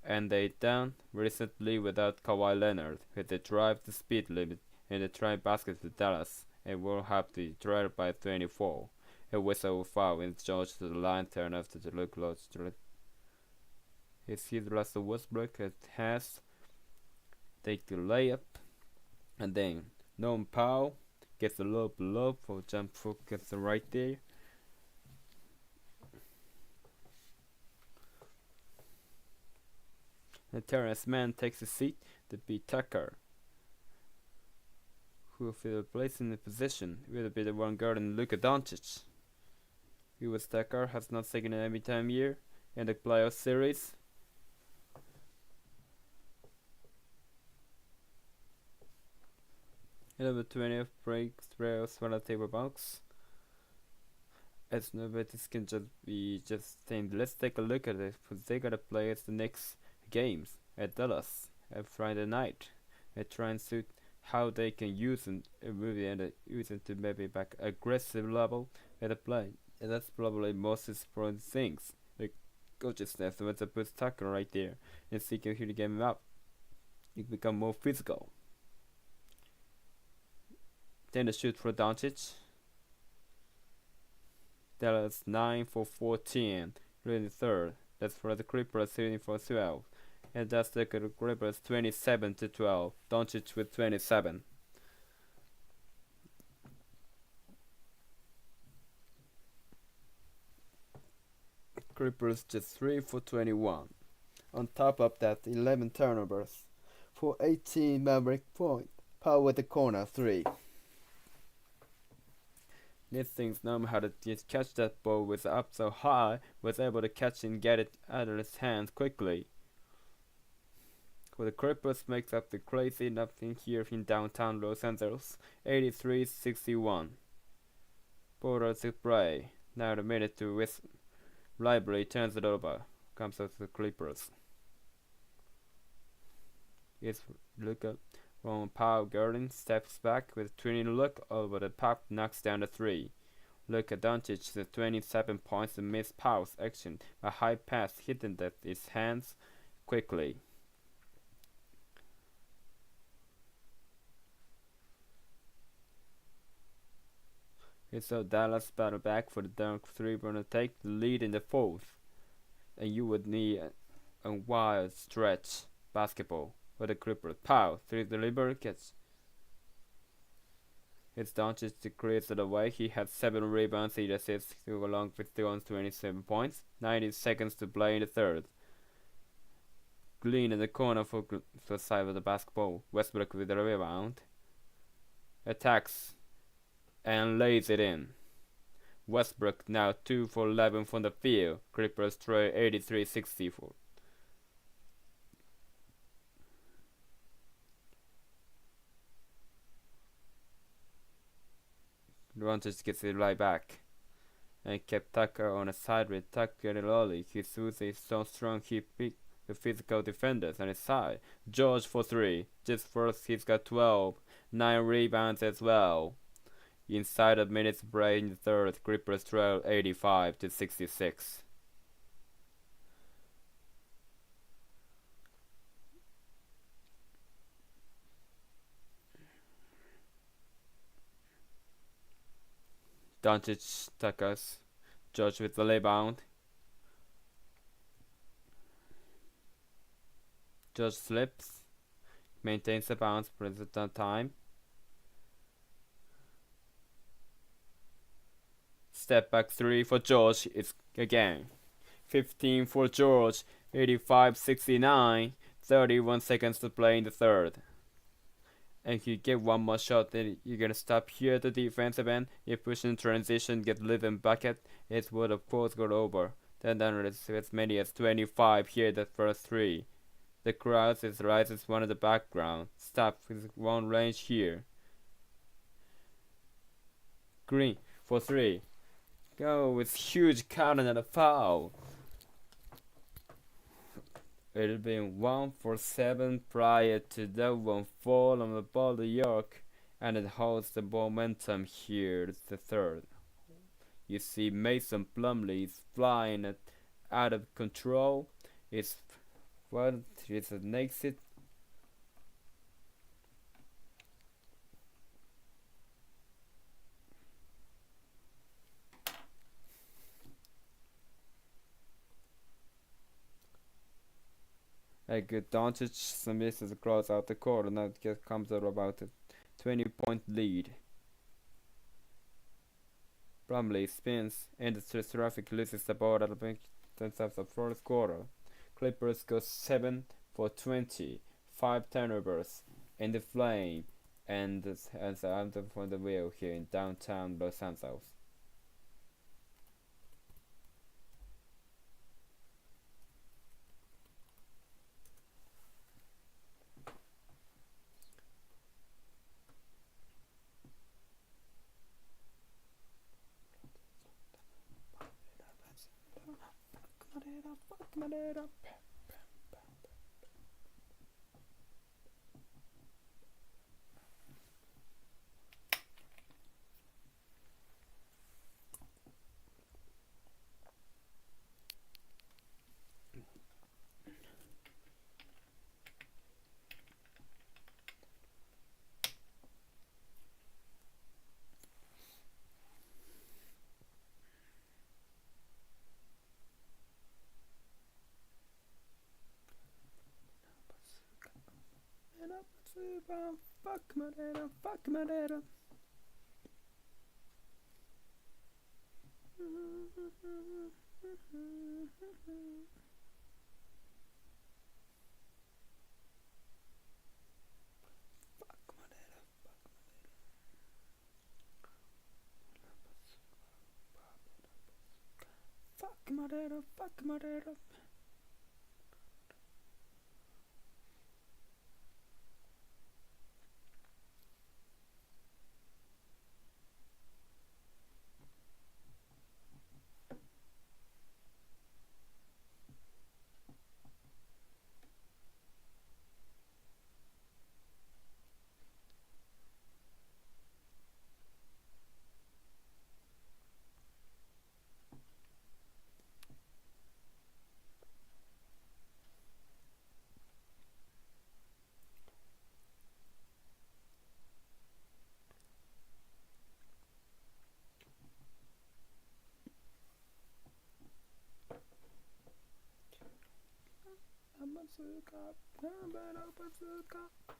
And they down recently without Kawhi Leonard, with the drive the speed limit and the try basket to Dallas, and will have the trail by 24. A whistle foul when George to the line turn after the look close to it. He sees Russell Westbrook has take the layup, and then Norman Powell gets a low below for jump hook gets right there. And Terrence Mann takes a seat to beat Tucker, who will fill a place in the position will be the one guarding Luka Doncic. Who was Tucker has not taken an every time year in the playoff series. Number 20 breaks rails for the table box. As nobody's can just be saying, let's take a look at it, because they gotta play the next games at Dallas at Friday night. And try and suit how they can use them and use them to maybe back aggressive level at the play. And that's probably most important things. The coaches have to put Tucker right there and see can he get him up. It become more physical. Then the shoot for Doncic. Dallas 9 for 14, really third. That's for the Clippers shooting for 12. And that's the Clippers 27 to 12. Doncic with 27. Clippers just 3 for 21. On top of that, 11 turnovers for 18 Maverick point. Powell with the corner 3. These things know how to just catch that ball was up so high, was able to catch and get it out of his hands quickly. For the Clippers makes up the crazy nothing here in downtown Los Angeles, 83-61. Porter's play. Now the minute to West Library turns it over. Comes out to the Clippers. Yes, look up. From Powell Garden steps back with a twinning look over the pop, knocks down the 3. Luka Doncic the 27 points and missed Powell's action. A high pass hitting at his hands quickly. It's so Dallas battle back for the dunk 3-pointer take the lead in the fourth. And you would need a wild stretch basketball. For the Clippers, Powell, 3 deliberate catch. It's Doncic to clears it away. He had 7 rebounds, 8 assists, to go along with Jones 27 points. 90 seconds to play in the third. Green in the corner for the side of the basketball. Westbrook with the rebound. Attacks and lays it in. Westbrook now 2 for 11 from the field. Clippers trail 83-64. Doncic gets it right back and kept Tucker on the side with Tucker early. He suits is so strong he picked the physical defenders on his side. George for 3. Just first he's got 12. 9 rebounds as well. Inside a minute's break in the third, Clippers trail 85-66. Doncic tackles George with the rebound. George slips, maintains the bounce, presents the time. Step back 3 for George. It's again 15 for George. 85-69. 31 seconds to play in the third. And if you get one more shot, then you're gonna stop here at the defensive end. You push in transition, get Living bucket. It would of course go over. Then it's as many as 25 here the first three. The crowd is rises one in the background. Stop with one range here. Green for 3. Go with huge count and a foul. It'll be 1 for 7 prior to that one fall on the ball to York, and it holds the momentum here. It's the third. You see Mason Plumlee is flying out of control. It's makes it. A good Doncic misses across out the court, and that comes out about a 20-point lead. Plumlee spins, and the traffic loses the ball at the themselves the fourth quarter. Clippers go 7 for 20, 5 turnovers in the flame, and I'm from the wheel here in downtown Los Angeles. Fuck my data, fuck my data. Fuck my data, fuck my data.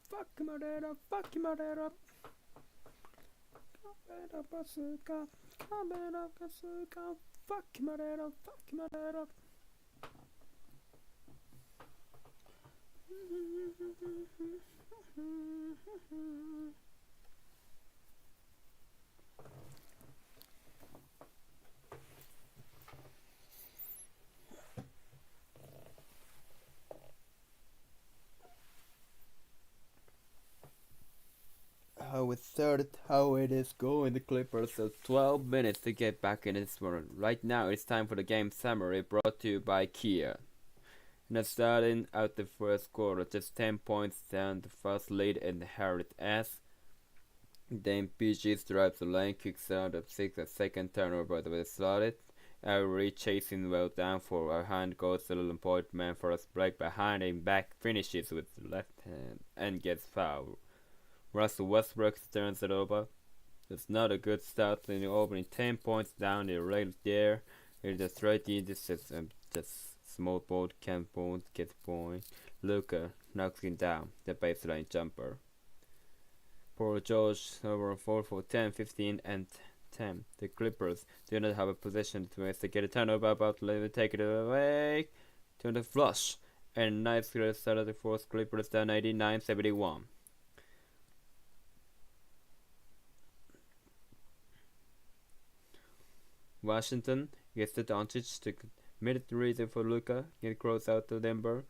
Fuck my data, fuck my data. Fuck my data, fuck my data. How it is going. The Clippers have 12 minutes to get back in this one. Right now it's time for the game summary brought to you by Kia. Now starting out the first quarter, just 10 points down, the first lead inherited as Then PG drives the lane, kicks out of 6 a second turnover but was slotted. Avery chasing well down for a hand goes the little point man for a break behind him back finishes with the left hand and gets fouled. Russell Westbrook turns it over. It's not a good start in the opening 10 points down the right there. It is right in this is just small ball can point get point. Luka knocks him down the baseline jumper. Paul George over 4 for 10, 15 and 10. The Clippers do not have a possession to get a turnover, about to take it away to the flush. And nice start of the fourth. Clippers down 89-71. Washington gets the Doncic to minute reason for Luka. Get cross out to Denver.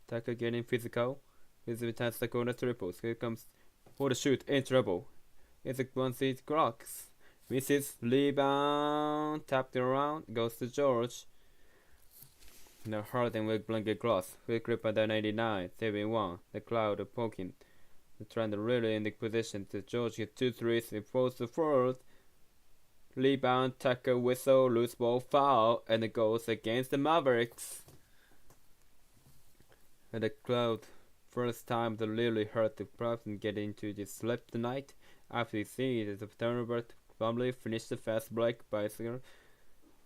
Tucker getting physical. This is chance to corner triples. Here comes for the shoot in trouble. It's a one seat Crocs. Misses rebound. Tapped around. Goes to George. Now Harden with blanket cross. Quick grip under 99. 71. The cloud of poking. They're trying to really in the position to George get 2 threes and falls the fourth. Rebound, Tucker whistle, loose ball foul, and it goes against the Mavericks. And the cloud first time they really hurt the props and get into this slip tonight. After you see it, the turnover probably finished the fast break by Singer.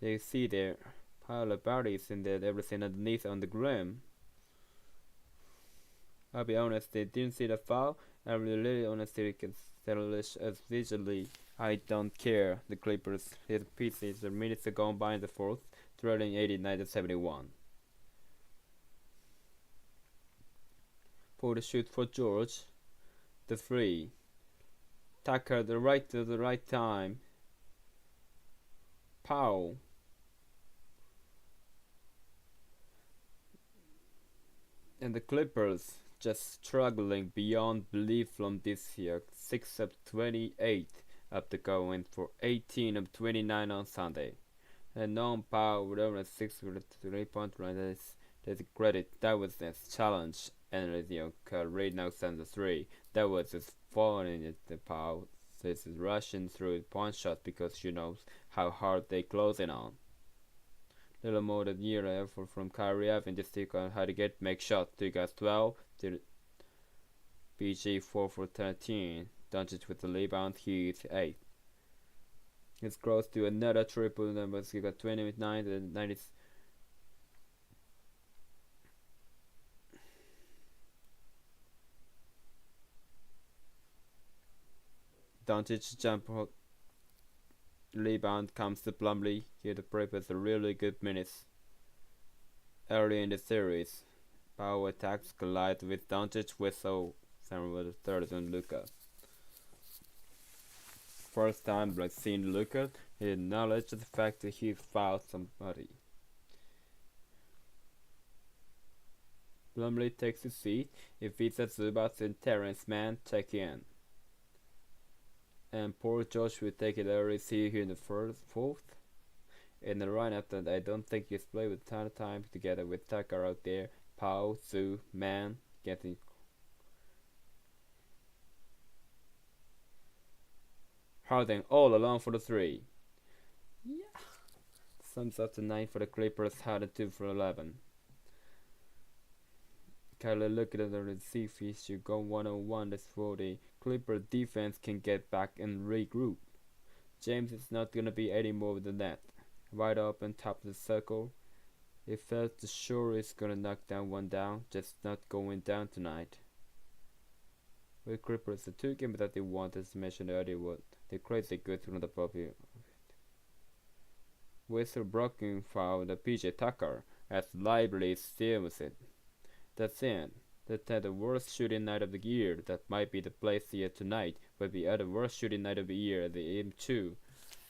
They see their pile of bodies and that everything underneath on the rim. I'll be honest, they didn't see the foul. I'm really honestly can establish as visually. I don't care. The Clippers hit pieces the minutes gone by in the fourth, trailing 89-71. For the shoot for George, the three. Tucker the right to the right time. Powell. And the Clippers just struggling beyond belief from this year. 6 of 28 up to going for 18 of 29 on Sunday. And non-Powell with over 6 with a 3-point run. That's a credit. That was his challenge. And Reid now sends a 3. That was his falling at the Powell. This is rushing through the point shot because she knows how hard they closing on. Little more than a year effort from Kyrie Irving just to how to make shots. 2 guys 12 to PG 4 for 13. Doncic with the rebound, he's 8. It's close to another triple number. He got 20 with 9 and 90. Doncic jump rebound comes to Plumlee. Here the prep has a really good minutes. Early in the series, Powell attacks collide with Doncic whistle. Same with the third on Luka. First time I've seen Luka, he acknowledged the fact that he fouled somebody. Plumlee takes his seat. He feeds at Zubats and Terrence Mann check in. And poor Josh will take it early here in the fourth. In the run after that, I don't think he's played with a ton of time together with Tucker out there. Powell, Zoo, Mann, getting Harden all alone for the 3. Yeah. Sums up to 9 for the Clippers. Harden 2 for 11. Kyler look at the receive issue. Go 1-on-1. That's for the Clipper defense can get back and regroup. James is not gonna be any more than that. Right up on top of the circle. It felt sure it's gonna knock one down. Just not going down tonight. With Clippers, the 2 games that they won, as mentioned earlier, what they're crazy good from the puppy. With a broken foul, the PJ Tucker as lively steals it. That's it. That had the worst shooting night of the year. That might be the place here tonight, but the other worst shooting night of the year, the M2,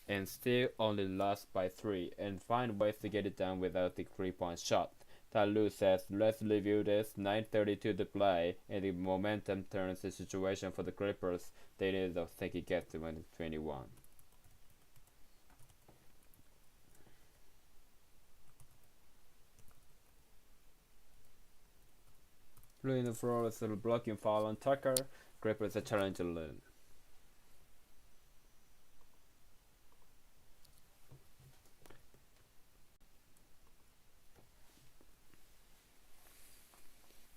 and still only lost by 3 and find ways to get it done without the 3-point shot. Talu says, let's review this. 9:32 to play, and the momentum turns the situation for the Clippers. They don't think it gets to 21. Blue in the floor is a blocking foul on Tucker. Clippers a challenge lead.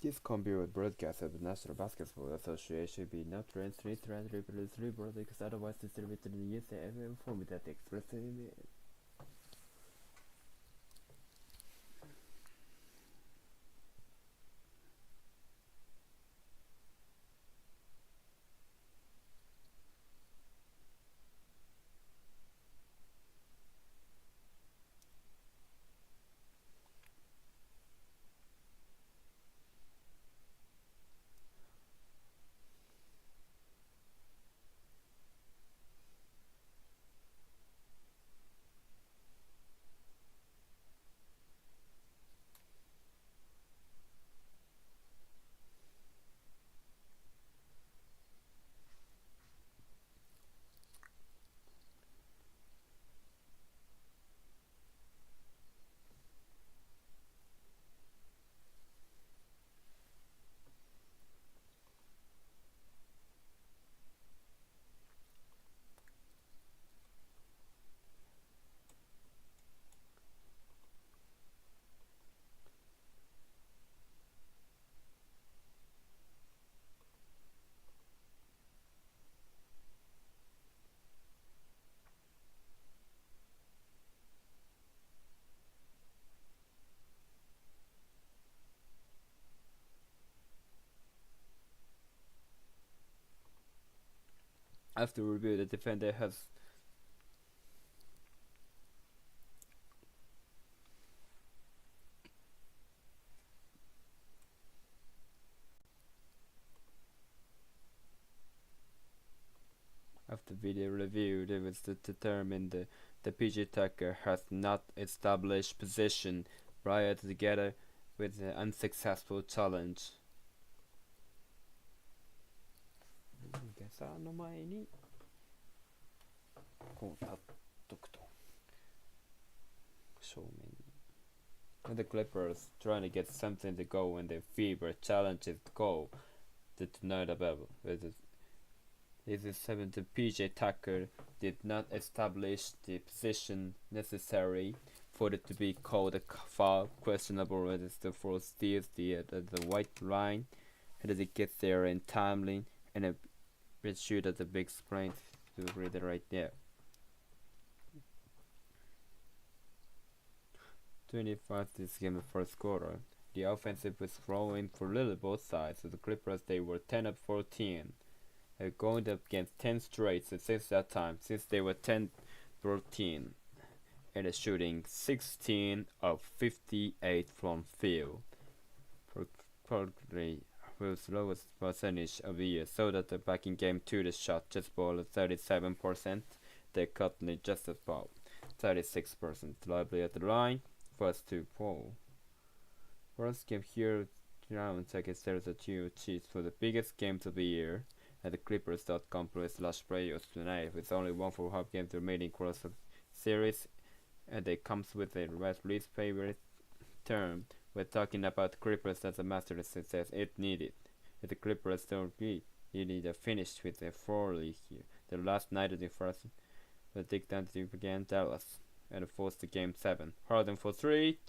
This computer broadcast of the National Basketball Association be not trained 3 broadcast otherwise distributed in the USA every form that expressly after review the defender has after video review it was determined the PJ Tucker has not established position prior together with the unsuccessful challenge. ゲサーの前にこう立っとくと正面に And the Clippers trying to get something to go when their fever challenges the goal to deny the bubble. This is 17 PJ Tucker did not establish the position necessary for it to be called a foul. Questionable whether the foul steals the white line and does it get there in timely and a shoot at the big sprint to read it right there. 25 this game the first quarter. The offensive was flowing for little both sides. So the Clippers they were 10 up 14. Going up against 10 straight since that time, since they were 10-14 and shooting 16 of 58 from field. Probably was lowest percentage of the year, so that the back in game 2 the shot just below 37%. They cut just about 36%. Lively at the line, first 2 poll. First game here round against there's a 2 cheats for the biggest games of the year. At the Clippers.com/players tonight with only 1 full half game remaining across the series, and it comes with a least favorite term. We're talking about Clippers as a master success it needed. At the Clippers don't beat, you need a finish with a 4 here. The last night of the first, the dig down to again Dallas, and forced the game 7. Harden for 3.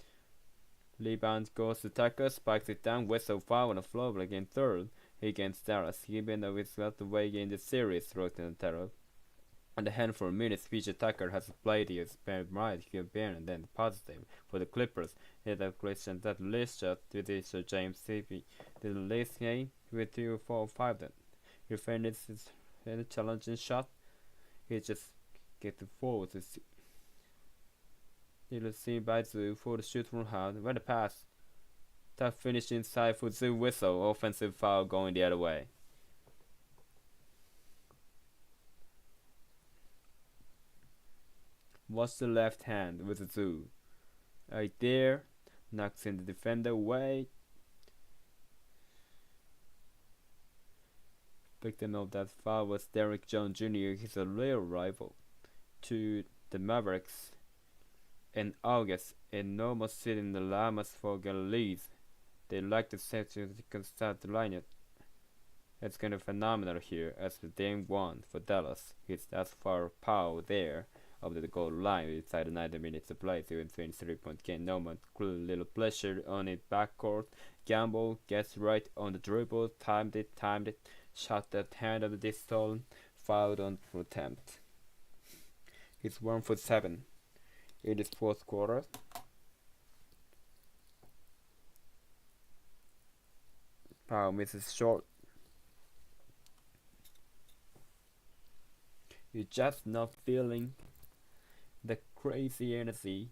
Rebound goes to Tucker, spikes it down, whistle foul on the floor, but again third. Against Dallas, even though it's not the way in the series, wrote in the terror. And a handful of minutes, PJ Tucker has played his right here, and then positive for the Clippers. He had question that list shot to this James CP. The last game with 3 or 4 or 5 then. He finishes a challenging shot. He just get the 4 to see. He'll see by Zoo for the shoot from hard. When the pass. Tough finish inside for Zoo whistle. Offensive foul going the other way. Watch the left hand with the Zoo. Right there. Knocks in the defender away. Victim of that foul was Derrick Jones Jr. He's a real rival to the Mavericks in August. Enormous sitting the Lamas for lead. They like the section that can start the lineup. It's kind of phenomenal here as the game 1 for Dallas. He's as far Powell there of the goal line inside the 90 minutes of play, so 23-point game. Norman, cool little pleasure on it backcourt. Gamble gets right on the dribble, timed it, shot that hand of the distal, fouled on for attempt. He's 1 for 7 in his fourth quarter. Powell misses short. You're just not feeling the crazy energy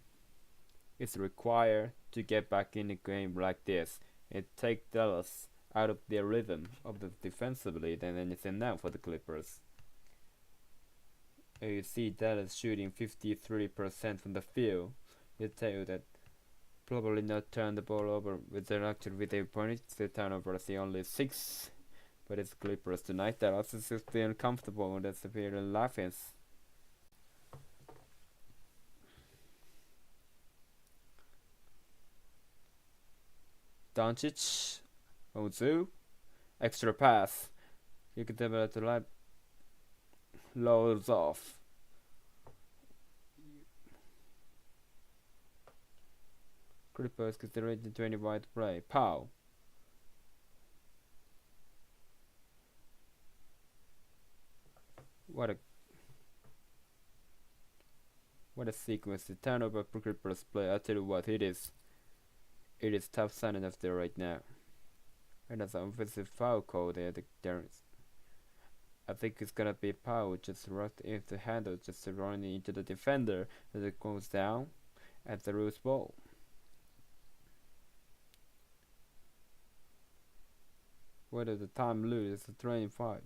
is required to get back in a game like this. It takes Dallas out of their rhythm of the defensively than anything now for the Clippers. You see Dallas shooting 53% from the field. You tell you that probably not turn the ball over with their actual with their points. The turnovers are only 6. But it's Clippers tonight. Dallas is just uncomfortable. That's the period of laughing. Doncic, Ozu, extra pass. You can develop the light. Loads off. Clippers considering the 20 wide play. Pow. What a sequence. The turnover for Clippers play. I tell you what, it is tough signing up there right now. And that's an offensive foul call there. I think it's gonna be Powell just right into the handle, just running into the defender as it goes down at the loose ball. Whether the time lose is 25.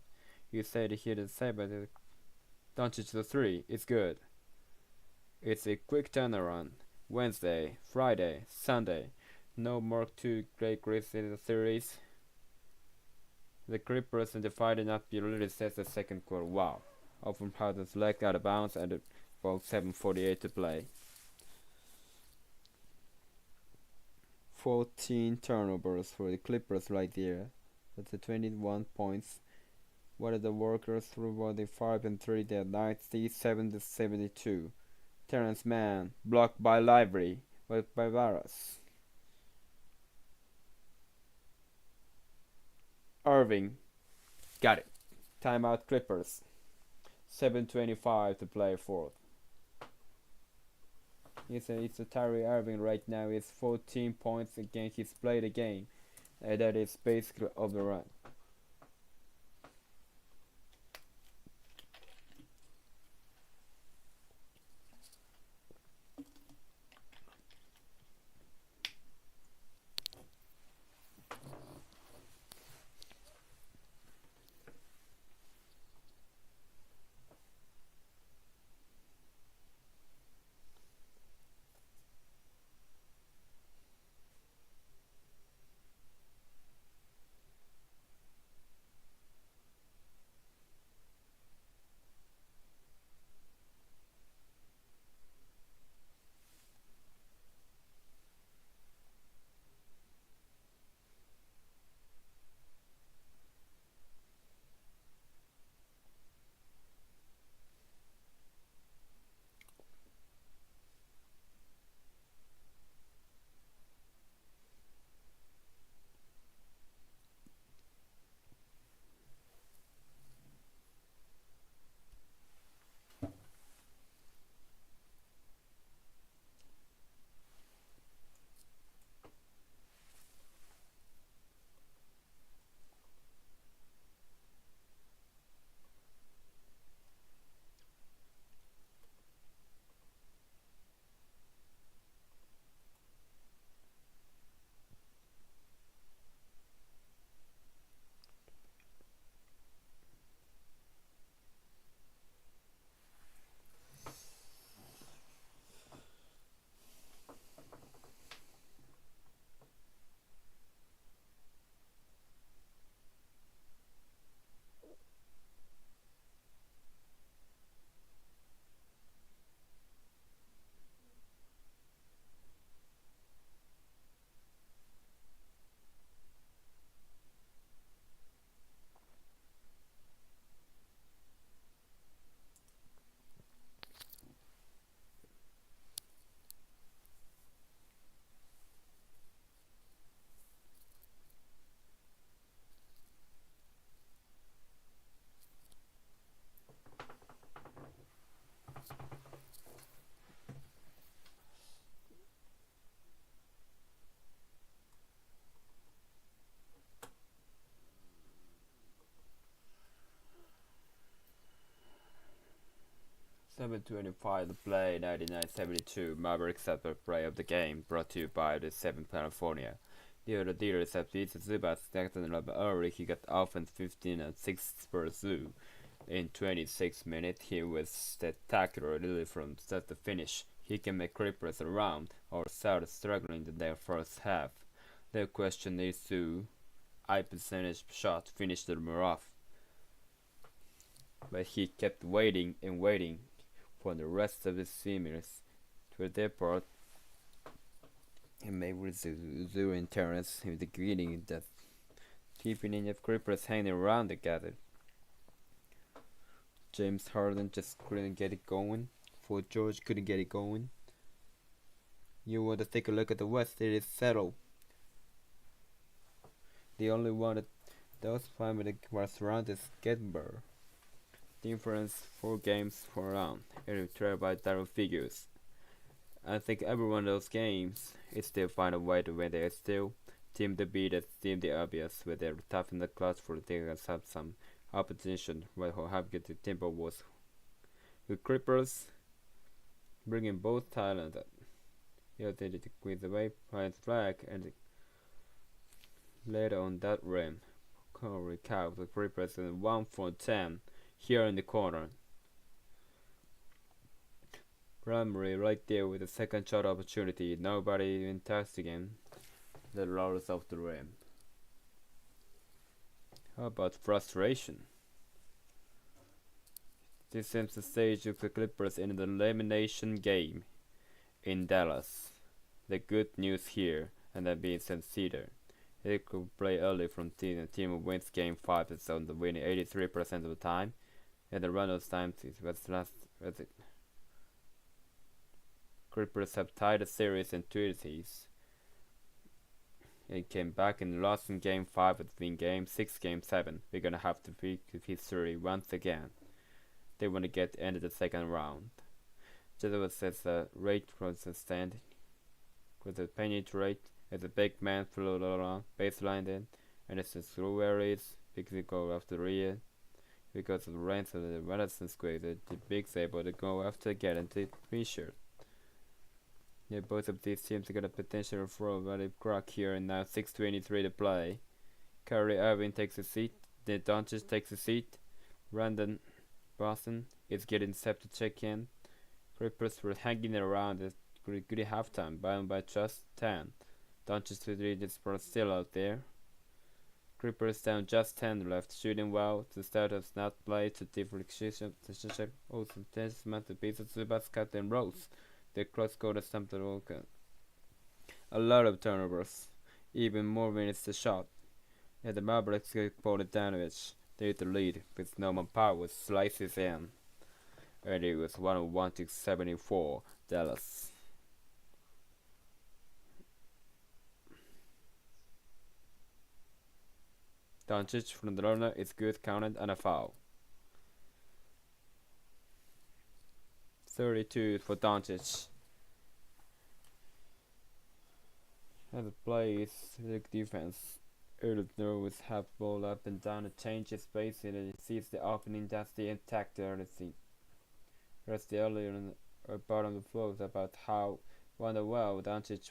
You said he didn't say, but Doncic the 3 is good. It's a quick turnaround. Wednesday, Friday, Sunday. No more 2 great grades in the series. The Clippers and the fight did not be released as the second quarter. Wow. Open Powder's leg out of bounds and about 7:48 to play. 14 turnovers for the Clippers right there. That's the 21 points. What are the workers through the 5 and 3? They're 97 to 72. Terrence Mann blocked by Lively, but by Varas. Irving got it. Timeout Clippers. 7:25 to play fourth. It's a Tyree Irving right now. It's 14 points again. He's played a game. That is basically overrun. 7:25 to play 99-72. Mavericks at the play of the game, brought to you by the 7th California. The other dealers have beat Zubas stacked and early. He got offense 15 and 6 for Zoo. In 26 minutes, he was spectacular really from start to finish. He can make Clippers around or started struggling in their first half. The question is to high percentage shot finished them off. But he kept waiting and waiting for the rest of the seamers to depart. He made with Zoo and Terrence with the greeting that keeping in the Clippers hanging around together. James Harden just couldn't get it going. For George couldn't get it going. You want to take a look at the West, it is settled. The only one that does find with the first round is Gettenberg. Difference 4 games for round. It trailed by double figures. I think every one of those games is still find a way to win. They still team to beat it, team the obvious, where they're tough in the clutch for they have some opposition. Where how have get the Timberwolves with Clippers bringing both Thailand up. Yeah, they did with the way Pines flag and later on that rim. Corey Cow the Clippers in 1 for 10 here in the corner. Primary right there with the second shot opportunity. Nobody even touched again. The rollers off the rim. How about frustration? This seems the stage of the Clippers in the elimination game in Dallas. The good news here, and that being sincere, they could play early from team. The team wins game 5 is on the winning 83% of the time, and the run-out time was last. Was it? Clippers have tied the series in 20s. It came back and lost in game 5 between game 6, game 7. We're gonna have to beat history once again. They want to get into the second round. Jesuit says the rate was standing with the penetrate as a big man flew along baseline then, and it's a through areas because go after rear because of the range of the Madison Square. The big's able to go after get into t-shirt. Yeah, both of these teams are got a potential for a very crack here, and now 6:23 to play. Kyrie Irving takes a seat. Then Doncic takes a seat. Brandon Boston is getting set to check in. Clippers were hanging around at good halftime, bound by just 10. Doncic 3 is still out there. Clippers down just 10 left, shooting well. The starters not play to deflection. Also testament to pieces of basket and Rose. The cross court is something to look at. A lot of turnovers, even more minutes to shot. And the Mavericks get Bogdanovic. They the lead with Norman Powell slices in. And it was 101 to 74 Dallas. Doncic from the runner is good, counted and a foul. 32 for Doncic. And the play is the defense. Earl with half ball up and down to change his space and he sees the opening. That's the intact everything. Rest earlier on the bottom of the floor about how well Doncic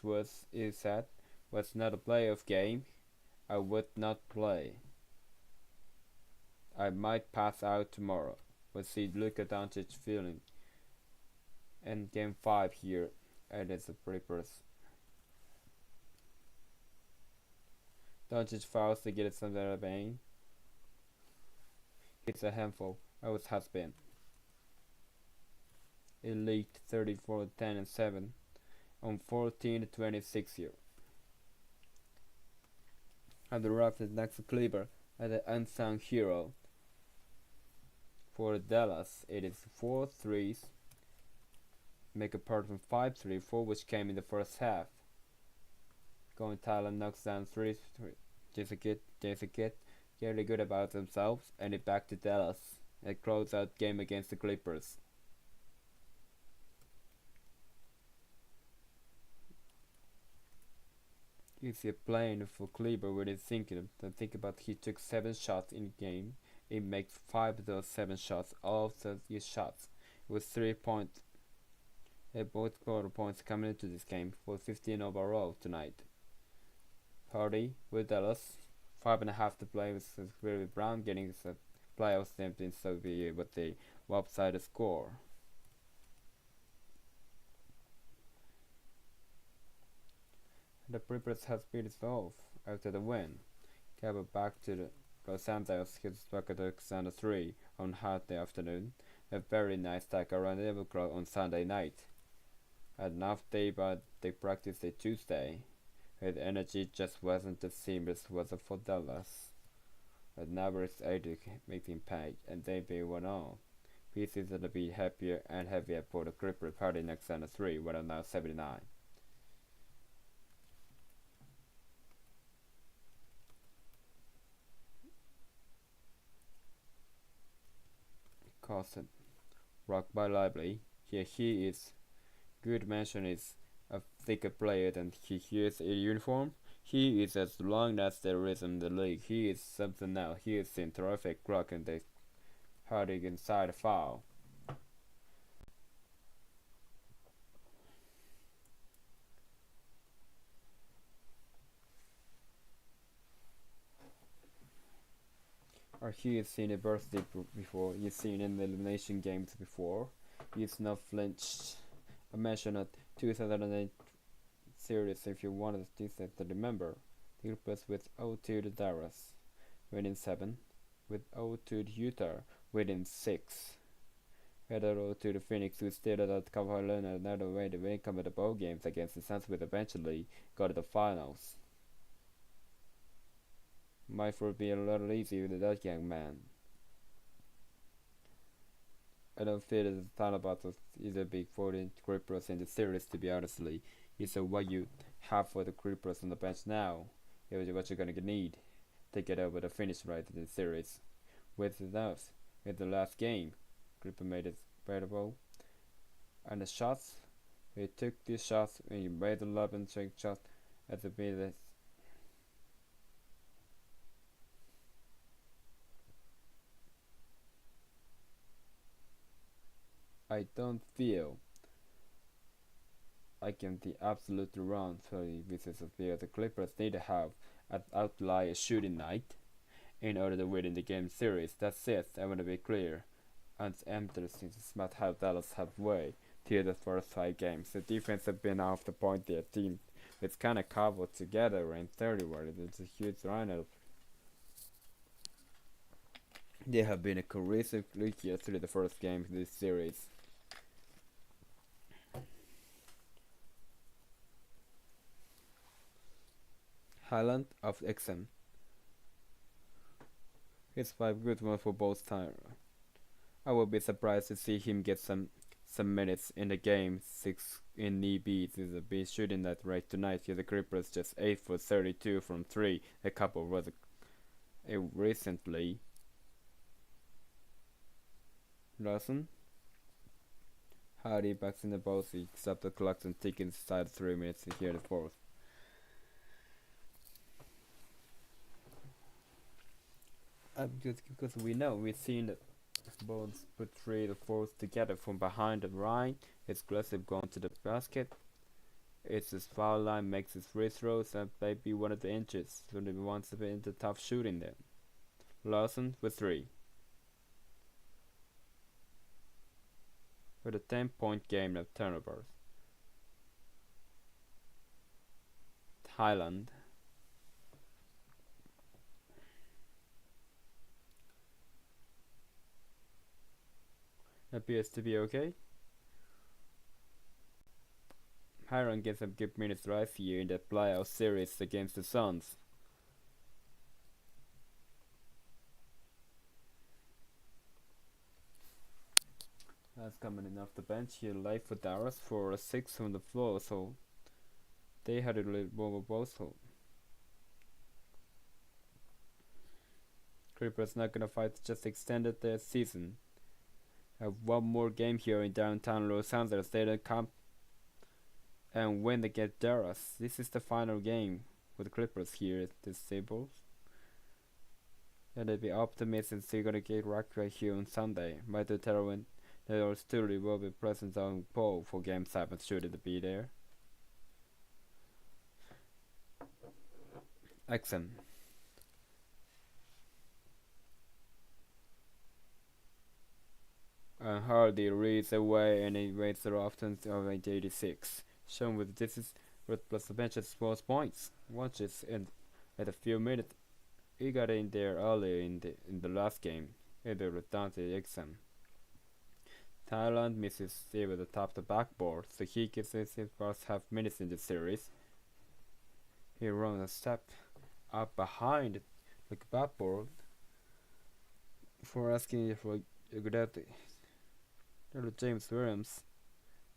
is said was not a playoff game. I would not play. I might pass out tomorrow. We'll see Luka Doncic feeling. And game 5 here, and it's the Clippers. Doncic fouls to get it some out of Bane. It's a handful. I was has been. Elite 34, 10 and 7 on 14 to 26 here. And the ref is next to Kleber as the unsung hero. For Dallas, it is 4 threes. Make apart from 5-3, 4 which came in the first half. Going Thailand knocks down 3. Just a kid, really good about themselves, and it back to Dallas. A close-out game against the Clippers. If you're playing for Kleber with his thinking, then think about he took 7 shots in game. He makes 5 of those 7 shots, all of these shots with 3 points. Both quarter points coming into this game for 15 overall tonight. Hardy with Dallas, 5.5 to play with Brown getting the playoffs champion, so be with the lopsided score. The Clippers has beat itself after the win. Came back to the Los Angeles hits back at Alexander 3 on Saturday afternoon. A very nice tackle around the crowd on Sunday night. Had enough day, but they practiced it Tuesday. His energy just wasn't the same as was for Dallas. But now it's 8 to make impact, and they went on. Pieces to be happier and heavier for the Clippers party next Alexander 3, what are now 79. Carson, rock by Lively. Here he is. Good mention is a thicker player than he is in uniform. He is as long as there is in the league. He is something now. He is in terrific rock and they harding inside foul. Or he has seen a birthday before. He's seen in the elimination games before. He's not flinched. I mentioned it 2008 series if you wanted to remember. The Clippers with 0-2 to Dallas, winning 7. With 0-2 to Utah, winning 6. Had 0-2 to Phoenix, who stayed at Carolina another way to win come at the bowl games against the Suns, but eventually got to the finals. Might be a little easy with that young man. I don't feel that the Taliban is a big 14 Clippers in the series, to be honestly. It's what you have for the Clippers on the bench now. It's what you're gonna need to get over the finish right in the series. With enough, in the last game, Clippers made it bearable. And the shots, he took these shots and he made 11 straight shots at the minute. I don't feel I can be absolutely wrong for this is a field. The Clippers need to have an outlier shooting night in order to win in the game series. That's it. I want to be clear. And it's interesting to smart how Dallas have way till the first 5 games. The defense have been off the point. Their team it's kind of cobbled together in 30 where it's a huge lineup. They have been a cohesive league through the first game of this series. Highland of XM. His 5 good ones for both times. I will be surprised to see him get some minutes in the game. 6 in knee beats is a big shooting that right tonight. Here the Clippers just 8 for 32 from 3. A couple was recently. Lawson. Hardy backs in the box except the clock and ticking inside 3 minutes to hear the fourth. Just because we know we've seen the Bulls put 3 to 4 together from behind the line. It's aggressive going to the basket. It's his foul line, makes his free throws, and maybe one of the inches. So he wants to be into tough shooting there. Lawson with 3. With a 10-point game of turnovers. Thailand. Appears to be okay. Hiron gets some good minutes right here in the playoff series against the Suns. That's coming in off the bench here, live for Dallas for a 6 on the floor, so they had a little more both. Clippers not gonna fight, just extended their season. Have one more game here in downtown Los Angeles. They don't come and win against Dallas. This is the final game with the Clippers here at this table. And they'll be optimistic they're gonna get right here on Sunday. Might tell when They will still will be present on pole for Game 7 should it be there. Exxon. And Hardy reads away and evades the often of 86. Shown with this is with plus the benches 4 points. Watches in at a few minutes. He got in there earlier in the last game. It will down to the exam. Thailand misses Steve at the top of the backboard, so he gets his first half minutes in the series. He runs a step up behind the backboard for asking for a good James Williams,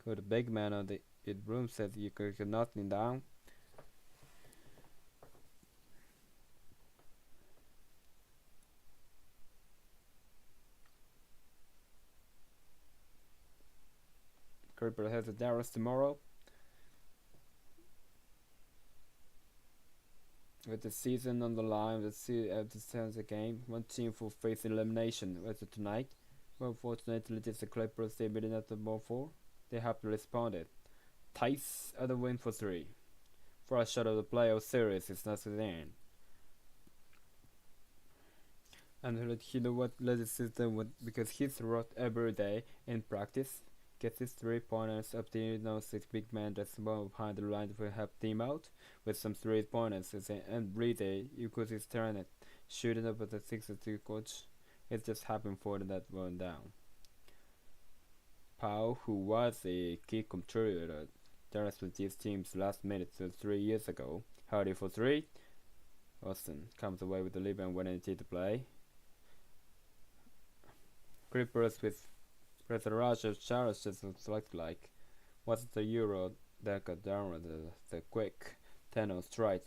the big man on the room, said you could knock him down. Clipper has a Dallas tomorrow. With the season on the line, the the game, one team will face elimination tonight. Well, fortunately, just the Clippers they beat at the ball 4. They have responded. Tice at the win for 3. First shot of the playoff series is not the end. And you know what? Because he's wrote every day in practice. Gets his 3-pointers up to now 6 big man that's well behind the line to help team out with some 3-pointers. And every day you could his turn it shooting up at the 6-2 coach. It just happened for that one down. Powell, who was a key contributor Dallas with these teams last minute 3 years ago, Hardy for 3. Austin comes away with the lead and when they need to play. Clippers with President Roger Charles just select like what's the Euro that got down with the quick 10 on strike.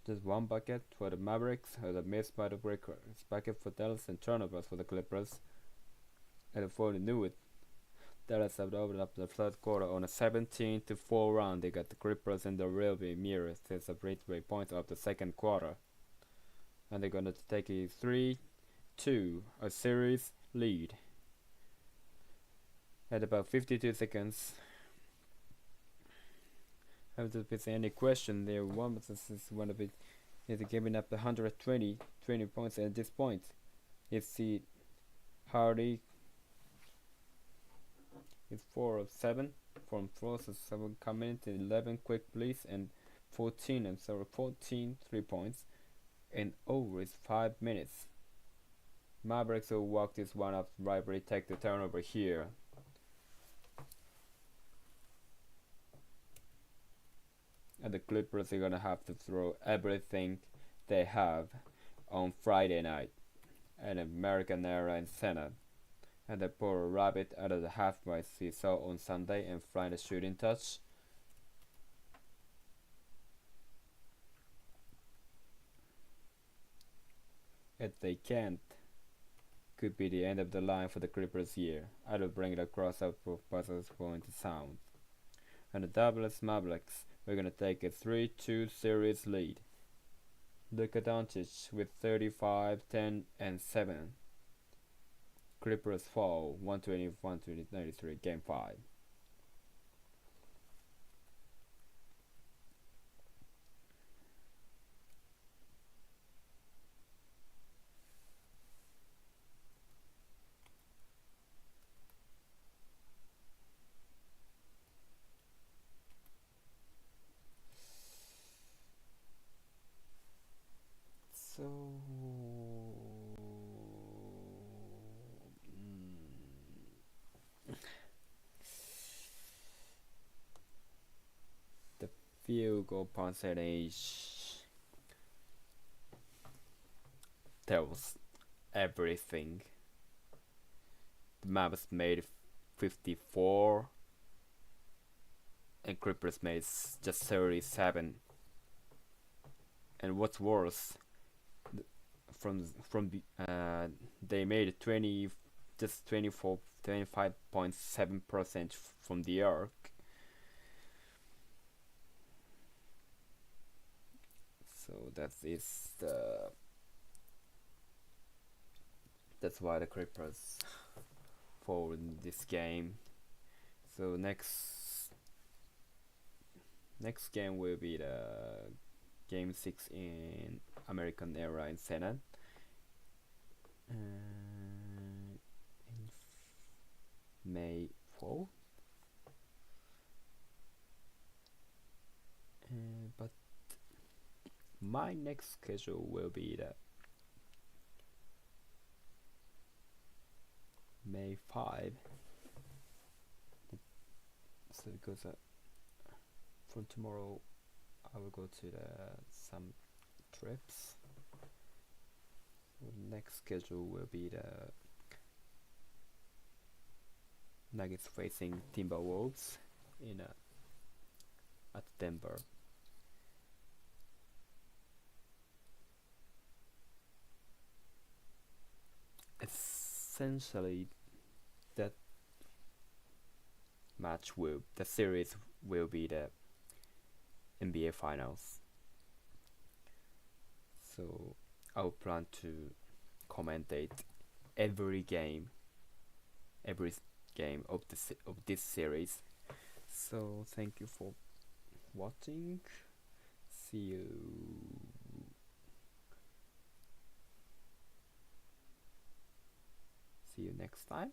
Just one bucket for the Mavericks, the miss by the Breakers, bucket for Dallas and turnovers for the Clippers. And before they knew it, Dallas have opened up the third quarter on a 17-4 run. They got the Clippers in the real mirror since the breakaway point of the second quarter. And they're gonna take a 3-2 a series lead. At about 52 seconds. If there's any question there, one is one of it is giving up the 120 points at this point. You see Hardy is 4 of 7 from 4 to 7 coming into 11 quick plays and 14 3 points in over 5 minutes. Mavericks will walk this one up rivalry, take the turnover here. And the Clippers are gonna have to throw everything they have on Friday night at American Airlines Center. And they pull a rabbit out of the half-mile seesaw on Sunday and find a shooting touch. If they can't, could be the end of the line for the Clippers here. I will bring it across up for Buzzers point to sound. And the Dallas Mavericks, we're gonna take a 3-2 series lead. Luka Doncic with 35, 10, and 7. Clippers fall 120-93, Game 5. So the field goal percentage tells everything. The Mavs made 54 and Clippers made just 37. And what's worse, they made 25.7% from the arc. So that's why the Clippers for this game. So next game will be the game 6 in American Airlines Senate. In May 4th. But my next schedule will be the May 5. So because from tomorrow I will go to some trips. So next schedule will be the Nuggets facing Timberwolves at Denver. Essentially, the series will be the NBA Finals. So I'll plan to commentate every game of this series. So thank you for watching. See you next time.